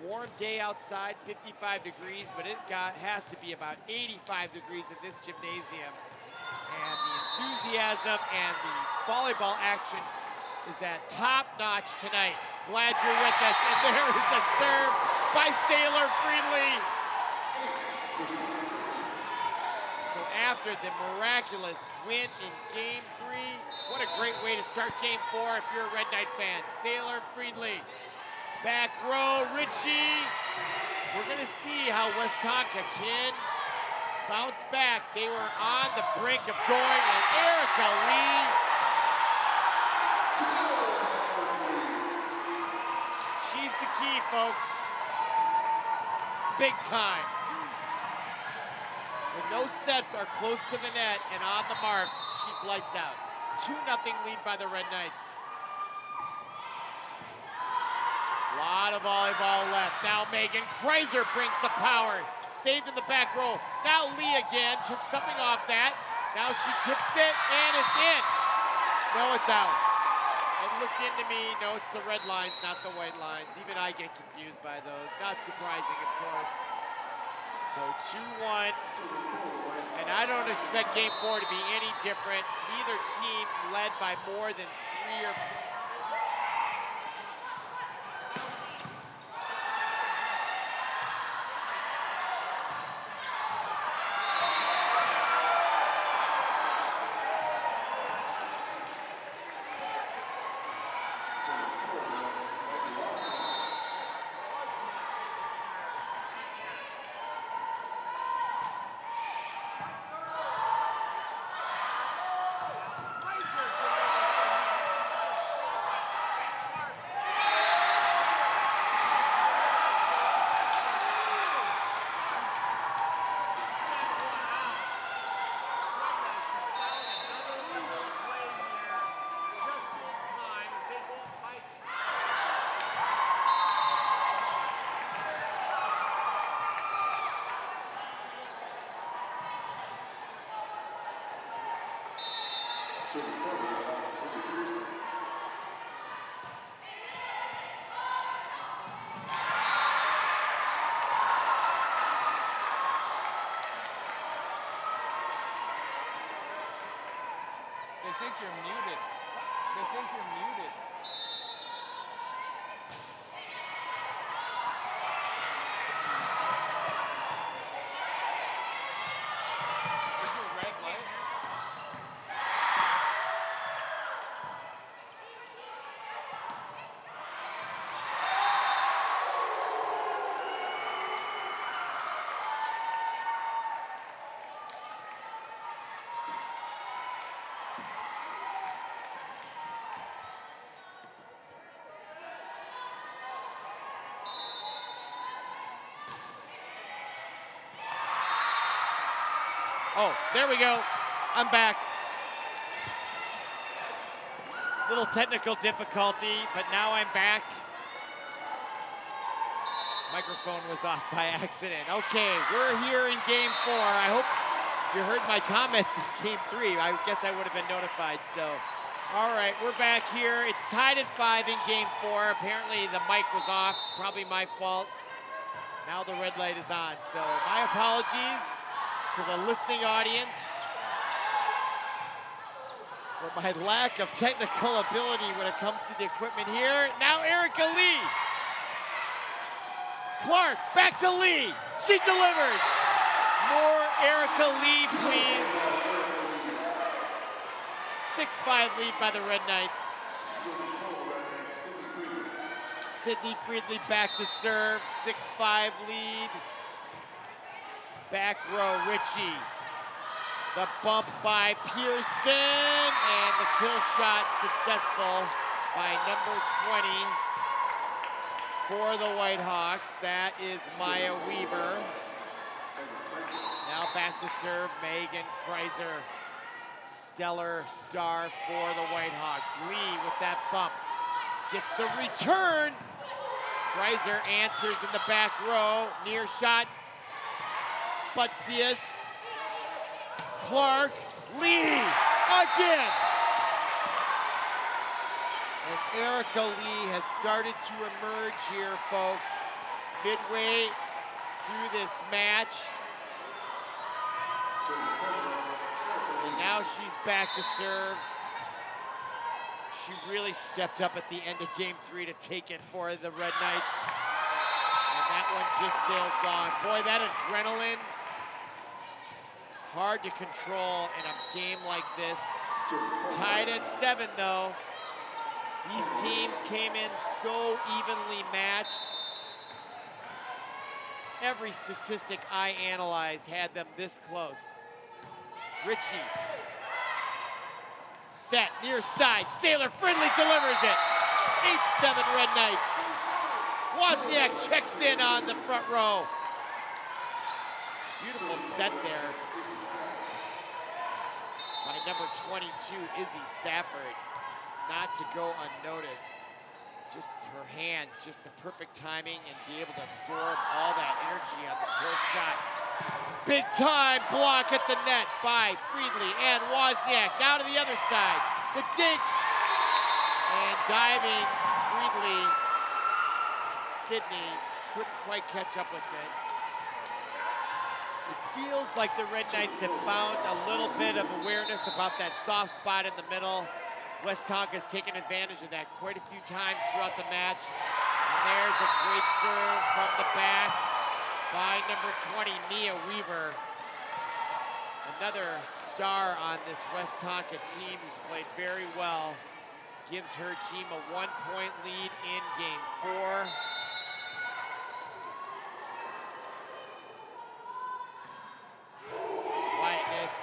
Warm day outside, 55 degrees, but it has to be about 85 degrees in this gymnasium. And the enthusiasm and the volleyball action is at top notch tonight. Glad you're with us. And there is a serve by Sailor Friedley. So after the miraculous win in game 3, what a great way to start game 4 if you're a Red Knight fan. Sailor Friedley. Back row, Ritchie. We're gonna see how Westonka can bounce back. They were on the brink of going, and Erica Lee. She's the key, folks. Big time. When those sets are close to the net and on the mark, she's lights out. 2-0 lead by the Red Knights. A lot of volleyball left. Now Megan Kreiser brings the power. Saved in the back row. Now Lee again took something off that. Now she tips it, and it's in. No, it's out. It looked into me. No, it's the red lines, not the white lines. Even I get confused by those. Not surprising, of course. So 2-1. And I don't expect game 4 to be any different. Neither team led by more than 3 or 4.
They think you're muted. They think you're muted. Is your red light?
Oh, there we go. I'm back. Little technical difficulty, but now I'm back. Microphone was off by accident. Okay, we're here in game 4. I hope you heard my comments in game 3. I guess I would have been notified, so. All right, we're back here. It's tied at 5 in game 4. Apparently the mic was off, probably my fault. Now the red light is on, so my apologies to the listening audience for my lack of technical ability when it comes to the equipment here. Now Erica Lee. Clark, back to Lee. She delivers. More Erica Lee, please. 6-5 lead by the Red Knights. Sydney Friedley back to serve. 6-5 lead. Back row, Ritchie. The bump by Pearson, and the kill shot successful by number 20 for the Whitehawks. That is Maya Weaver. Now back to serve, Megan Kreiser. Stellar star for the Whitehawks. Lee with that bump. Gets the return. Kreiser answers in the back row. Near shot. Butsius, Clark, Lee, again. And Erica Lee has started to emerge here, folks. Midway through this match. And now she's back to serve. She really stepped up at the end of game 3 to take it for the Red Knights. And that one just sails long. Boy, that adrenaline. Hard to control in a game like this. Tied at 7 though. These teams came in so evenly matched. Every statistic I analyzed had them this close. Ritchie. Set, near side. Sailor Friendly delivers it. 8-7 Red Knights. Wozniak checks in on the front row. Beautiful set there by number 22, Izzy Safford. Not to go unnoticed. Just her hands, just the perfect timing and be able to absorb all that energy on the kill shot. Big time block at the net by Friedley and Wozniak. Now to the other side. The dink. And diving Friedley. Sydney couldn't quite catch up with it. It feels like the Red Knights have found a little bit of awareness about that soft spot in the middle. Westonka's taken advantage of that quite a few times throughout the match. And there's a great serve from the back by number 20, Mia Weaver. Another star on this Westonka team who's played very well. Gives her team a 1-point lead in game 4. Quietness.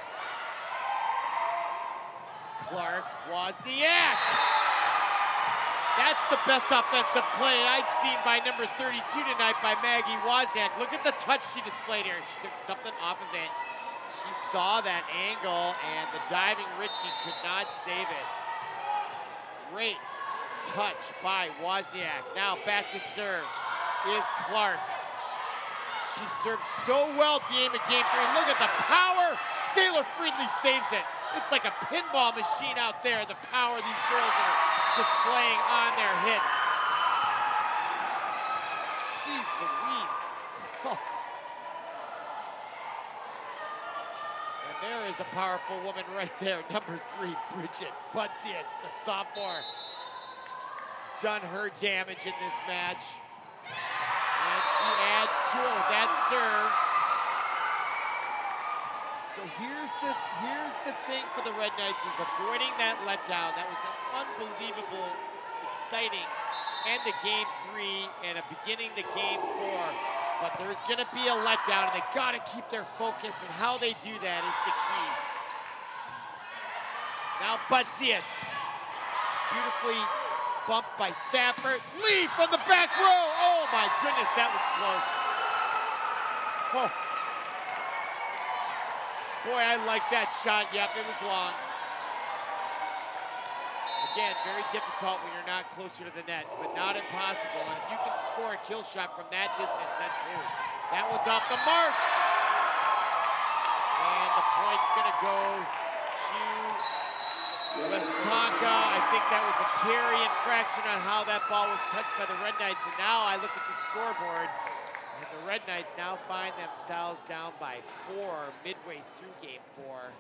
Clark, Wozniak. That's the best offensive play I'd seen by number 32 tonight by Maggie Wozniak. Look at the touch she displayed here. She took something off of it. She saw that angle, and the diving Ritchie could not save it. Great touch by Wozniak. Now back to serve is Clark. She served so well at the end of game 3. Look at the power. Sailor Friedley saves it. It's like a pinball machine out there, the power these girls are displaying on their hits. Jeez Louise. Oh. And there is a powerful woman right there, number 3, Bridget Butsius, the sophomore. Has done her damage in this match. And she adds to it with that serve. So here's the thing for the Red Knights is avoiding that letdown. That was an unbelievable, exciting end of game 3 and a beginning to game 4. But there's gonna be a letdown and they gotta keep their focus, and how they do that is the key. Now Butsius, beautifully bumped by Safford. Lee from the back row. Oh my goodness, that was close. Oh. Boy, I like that shot. Yep, it was long. Again, very difficult when you're not closer to the net, but not impossible. And if you can score a kill shot from that distance, that's huge. That one's off the mark. And the point's gonna go to Westonka. I think that was a carry infraction on how that ball was touched by the Red Knights. And now I look at the scoreboard, and the Red Knights now find themselves down by 4 midway through game 4.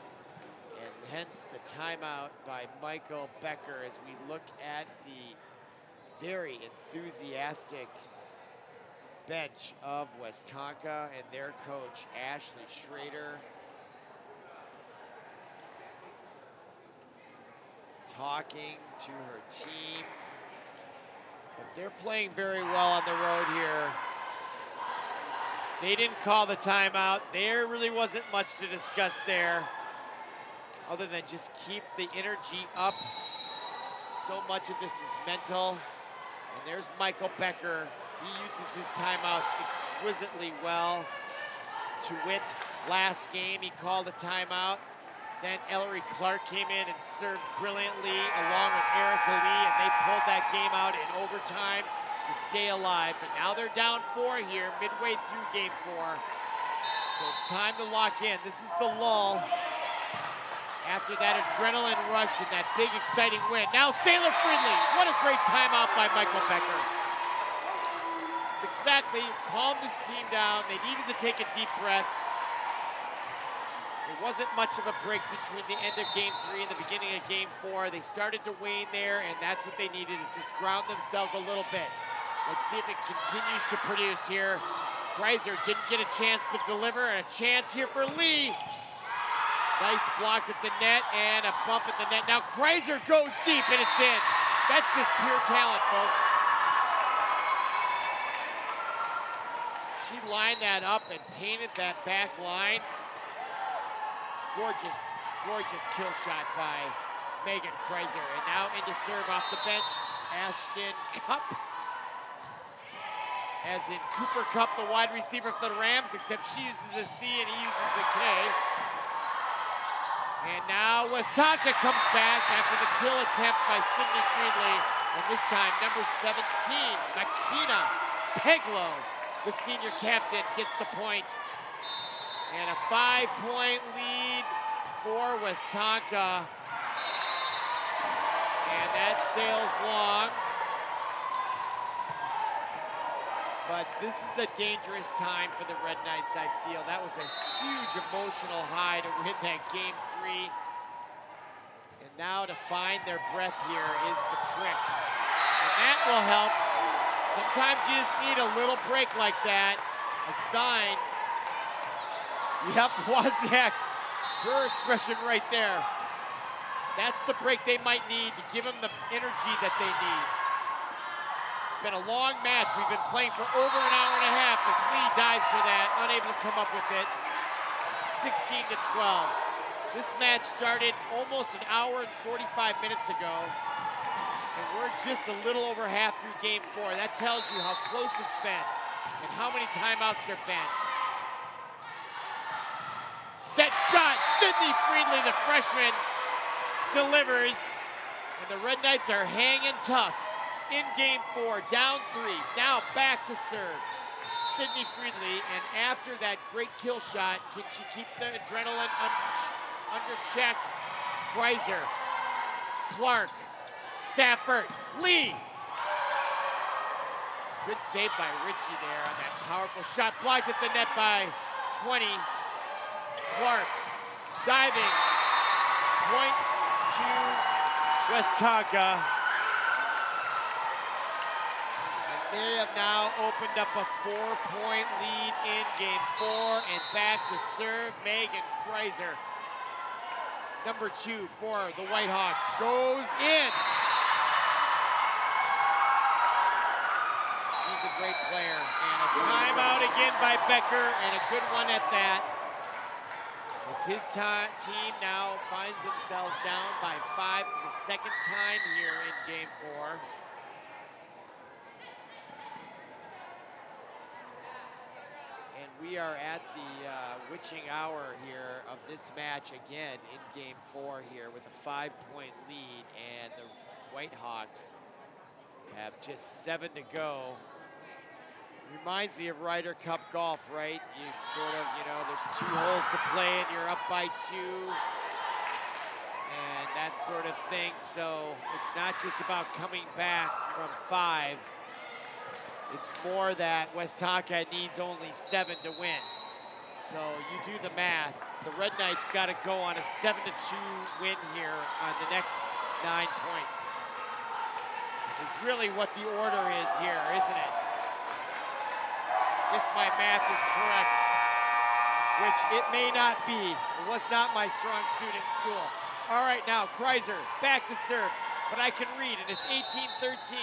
And hence the timeout by Michael Becker as we look at the very enthusiastic bench of Westonka and their coach, Ashley Schrader, talking to her team. But they're playing very well on the road here. They didn't call the timeout. There really wasn't much to discuss there, other than just keep the energy up. So much of this is mental. And there's Michael Becker. He uses his timeouts exquisitely well. To wit, last game he called a timeout. Then Ellery Clark came in and served brilliantly along with Erica Lee, and they pulled that game out in overtime to stay alive. But now they're down 4 here, midway through game 4. So it's time to lock in. This is the lull after that adrenaline rush and that big exciting win. Now Sailor Friendly, what a great timeout by Michael Becker. It's exactly, calmed his team down. They needed to take a deep breath. There wasn't much of a break between the end of game 3 and the beginning of game 4. They started to wane there, and that's what they needed, is just ground themselves a little bit. Let's see if it continues to produce here. Kreiser didn't get a chance to deliver, and a chance here for Lee. Nice block at the net and a bump at the net. Now Kreiser goes deep and it's in. That's just pure talent, folks. She lined that up and painted that back line. Gorgeous, gorgeous kill shot by Megan Kreiser. And now into serve off the bench, Ashton Cup. As in Cooper Cup, the wide receiver for the Rams, except she uses a C and he uses a K. And now Westonka comes back after the kill attempt by Sydney Friedley. And this time, number 17, Makina Peglow, the senior captain, gets the point. And a 5-point lead for Westonka. And that sails long. But this is a dangerous time for the Red Knights, I feel. That was a huge emotional high to win that game 3. And now to find their breath here is the trick. And that will help. Sometimes you just need a little break like that. A sign. Yep, Wozniak. Her expression right there. That's the break they might need to give them the energy that they need. It's been a long match. We've been playing for over an hour and a half as Lee dives for that, unable to come up with it. 16-12. This match started almost an hour and 45 minutes ago, and we're just a little over half through game 4. That tells you how close it's been and how many timeouts there've been. Set shot, Sydney Friedley, the freshman, delivers, and the Red Knights are hanging tough. In game 4, down 3, now back to serve. Sydney Friedley, and after that great kill shot, can she keep the adrenaline under check. Kreiser, Clark, Safford, Lee. Good save by Ritchie there on that powerful shot. Blocked at the net by 20. Clark, diving. Point to Westonka. And they have now opened up a 4-point lead in game 4. And back to serve, Megan Kreiser. Number 2 for the Whitehawks goes in. She's a great player. And a timeout again by Becker, and a good one at that. As his team now finds themselves down by 5 for the second time here in game 4. And we are at the witching hour here of this match again in game 4 here with a 5-point lead, and the Whitehawks have just 7 to go. Reminds me of Ryder Cup golf, right? You sort of, there's 2 holes to play and you're up by 2 and that sort of thing. So it's not just about coming back from 5. It's more that Westonka needs only 7 to win. So you do the math. The Red Knights got to go on a 7-2 win here on the next 9 points. Is really what the order is here, isn't it? If my math is correct, which it may not be. It was not my strong suit in school. All right, now Kreiser back to serve, but I can read it. It's 18-13.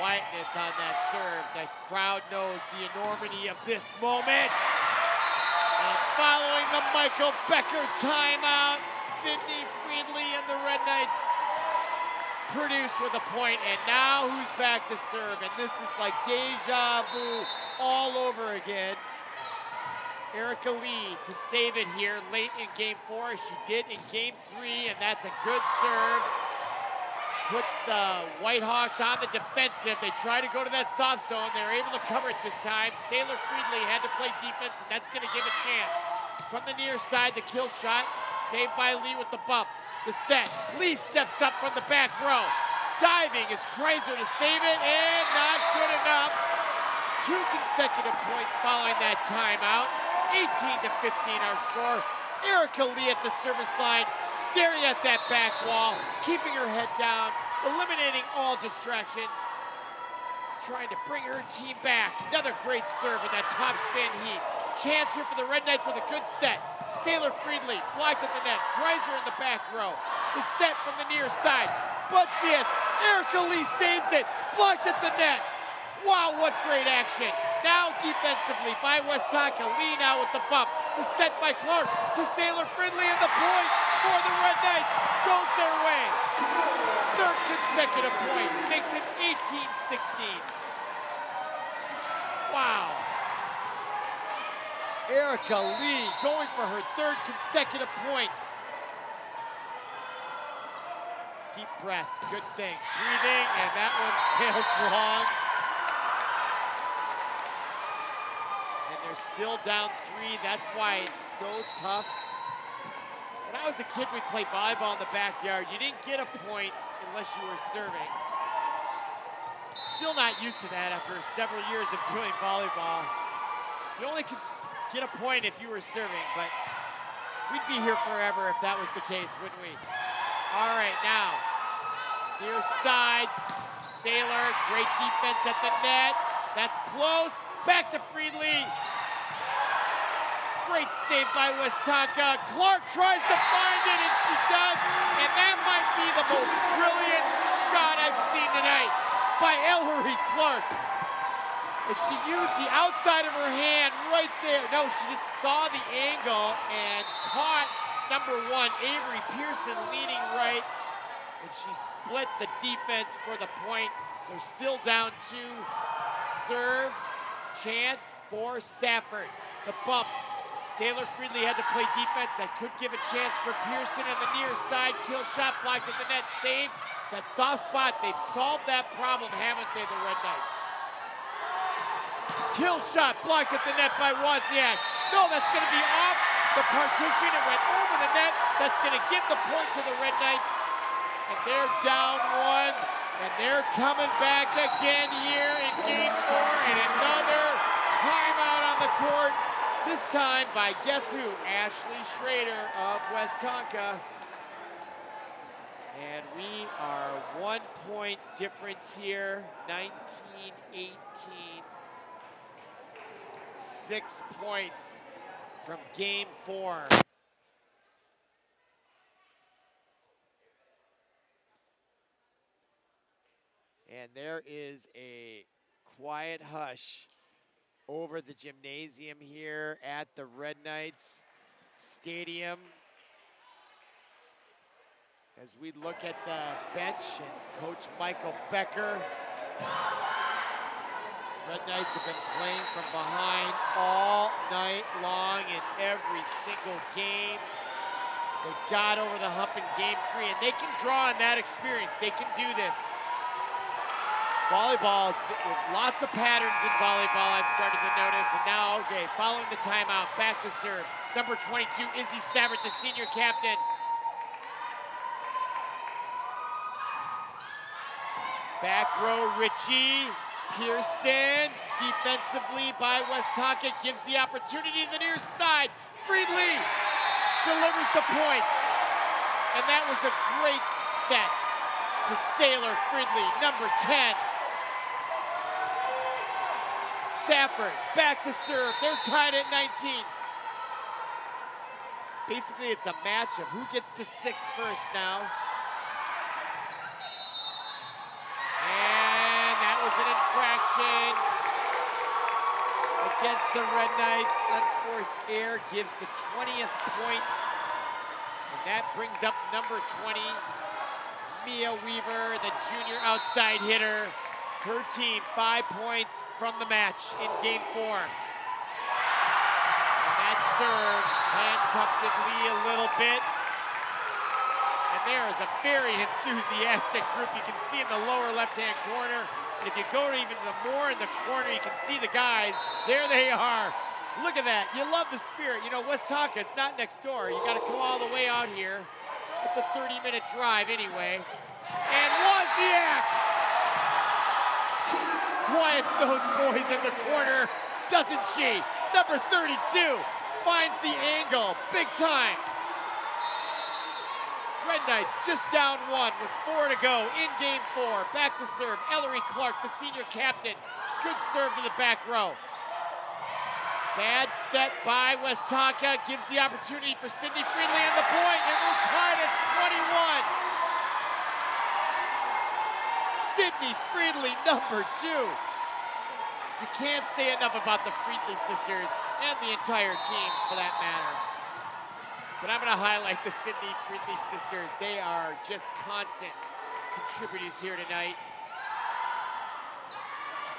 Quietness on that serve. The crowd knows the enormity of this moment. And following the Michael Becker timeout, Sydney Friedley and the Red Knights produce with a point, and now who's back to serve? And this is like deja vu all over again. Erica Lee to save it here late in game 4, as she did in game 3, and that's a good serve. Puts the Whitehawks on the defensive. They try to go to that soft zone. They're able to cover it this time. Sailor Friedley had to play defense, and that's going to give a chance. From the near side, the kill shot, saved by Lee with the bump. The set, Lee steps up from the back row. Diving is Kreiser to save it, and not good enough. 2 consecutive points following that timeout. 18-15 our score. Erica Lee at the service line, staring at that back wall, keeping her head down, eliminating all distractions, trying to bring her team back. Another great serve in that top spin heat. Chance here for the Red Knights with a good set. Sailor Friedley blocked at the net. Kreiser in the back row. The set from the near side. Butsias. Erica Lee saves it. Blocked at the net. Wow, what great action. Now defensively by Westonka. Lee now with the bump. The set by Clark to Sailor Friedley, and the point for the Red Knights goes their way. 3rd consecutive point. Makes it 18-16. Wow. Erica Lee going for her 3rd consecutive point. Deep breath, good thing. Breathing, and that one sails long. And they're still down 3. That's why it's so tough. When I was a kid, we'd play volleyball in the backyard. You didn't get a point unless you were serving. Still not used to that after several years of doing volleyball. You only could get a point if you were serving, but we'd be here forever if that was the case, wouldn't we? All right, now, near side, Sailor, great defense at the net. That's close, back to Friedley. Great save by Westonka. Clark tries to find it, and she does, and that might be the most brilliant shot I've seen tonight by Ellery Clark. As she used the outside of her hand right there. No, she just saw the angle and caught number 1, Avery Pearson, leaning right. And she split the defense for the point. They're still down 2. Serve, chance for Safford. The bump. Sailor Friedley had to play defense. That could give a chance for Pearson on the near side. Kill shot blocked at the net. Save. That soft spot. They've solved that problem, haven't they, the Red Knights? Kill shot blocked at the net by Wozniak. No, that's going to be off the partition. It went over the net. That's going to give the point to the Red Knights. And they're down one. And they're coming back again here in Game 4. And another timeout on the court. This time by guess who? Ashley Schrader of Westonka. And we are 1 point difference here, 19-18. 6 points from Game 4. And there is a quiet hush over the gymnasium here at the Red Knights Stadium as we look at the bench and Coach Michael Becker. Red Knights have been playing from behind all night long in every single game. They got over the hump in Game 3, and they can draw on that experience. They can do this. Volleyball, with lots of patterns in volleyball, I've started to notice. And now, okay, following the timeout, back to serve. Number 22, Izzy Sabbert, the senior captain. Back row, Richie. Pearson, defensively by Westonka, gives the opportunity to the near side. Friedli delivers the point. And that was a great set to Sailor Friedli, number 10. Safford, back to serve. They're tied at 19. Basically, it's a match of who gets to 6 first now. And that was an infraction against the Red Knights. Unforced error gives the 20th point. And that brings up number 20, Mia Weaver, the junior outside hitter. Her team 5 points from the match in Game 4. And that serve handcuffed Lee a little bit. And there is a very enthusiastic group you can see in the lower left-hand corner. And if you go even more in the corner, you can see the guys. There they are. Look at that. You love the spirit. You know, Westonka, it's not next door. You got to come all the way out here. It's a 30-minute drive anyway. And Wozniak quiets those boys in the corner, doesn't she? Number 32 finds the angle, big time. Red Knights just down 1 with 4 to go in Game 4. Back to serve, Ellery Clark, the senior captain. Good serve to the back row. Bad set by Westonka, gives the opportunity for Sydney Friedli on the point, and we're tied at 21. Sydney Friedli, number 2. You can't say enough about the Friedli sisters and the entire team for that matter. But I'm going to highlight the Sydney Friedli sisters. They are just constant contributors here tonight.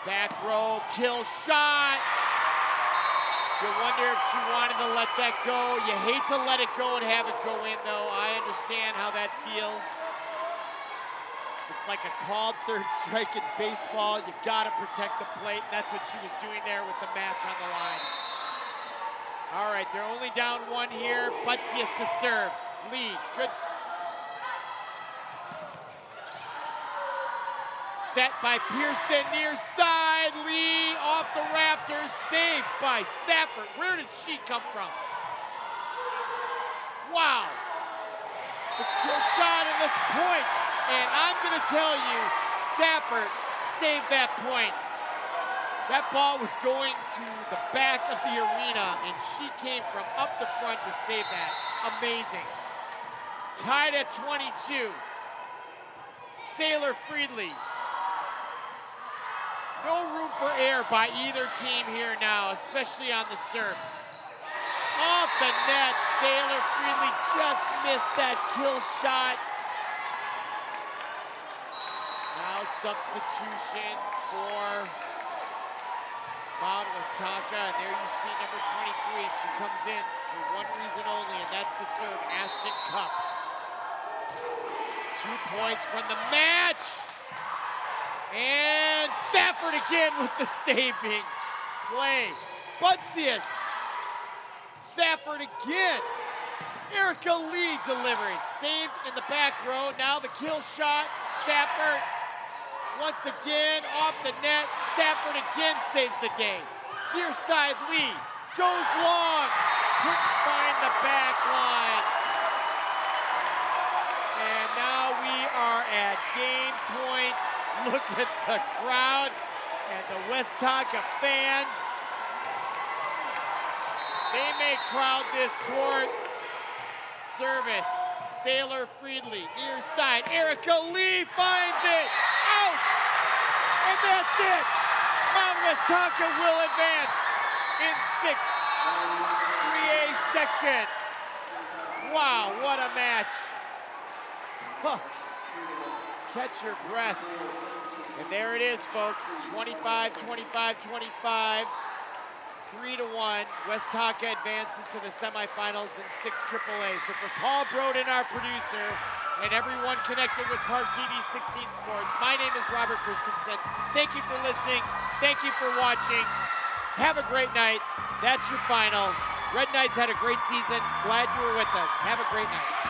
Back row, kill shot. You wonder if she wanted to let that go. You hate to let it go and have it go in, though. I understand how that feels. It's like a called third strike in baseball. You gotta protect the plate, and that's what she was doing there with the match on the line. All right, they're only down 1 here. Butsius to serve. Lee, good. Set by Pearson, near side. Lee off the rafters, saved by Safford. Where did she come from? Wow. The kill shot and the point. And I'm going to tell you, Safford saved that point. That ball was going to the back of the arena, and she came from up the front to save that. Amazing. Tied at 22. Sailor Friedli. No room for error by either team here now, especially on the serve. Off the net, Sailor Friedli just missed that kill shot. Now substitutions for Mound Westonka, and there you see number 23. She comes in for one reason only, and that's the serve, Ashton Cup. 2 points from the match. And Safford again with the saving play. Butsius Safford again. Erica Lee delivers. Saved in the back row. Now the kill shot. Safford once again off the net. Safford again saves the day. Near side Lee goes long. Couldn't find the back line. And now we are at game point. Look at the crowd and the Westonka fans. They may crowd this court. Service, Sailor Friedley, near side. Erica Lee finds it. Out! And that's it. Mound Westonka will advance in 3A section. Wow, what a match. Huh. Catch your breath. And there it is, folks. 25, 25, 25. 3-1. Westonka advances to the semifinals in 6 AAA. So for Paul Broden, our producer, and everyone connected with ParkTV 16 Sports, my name is Robert Christensen. Thank you for listening. Thank you for watching. Have a great night. That's your final. Red Knights had a great season. Glad you were with us. Have a great night.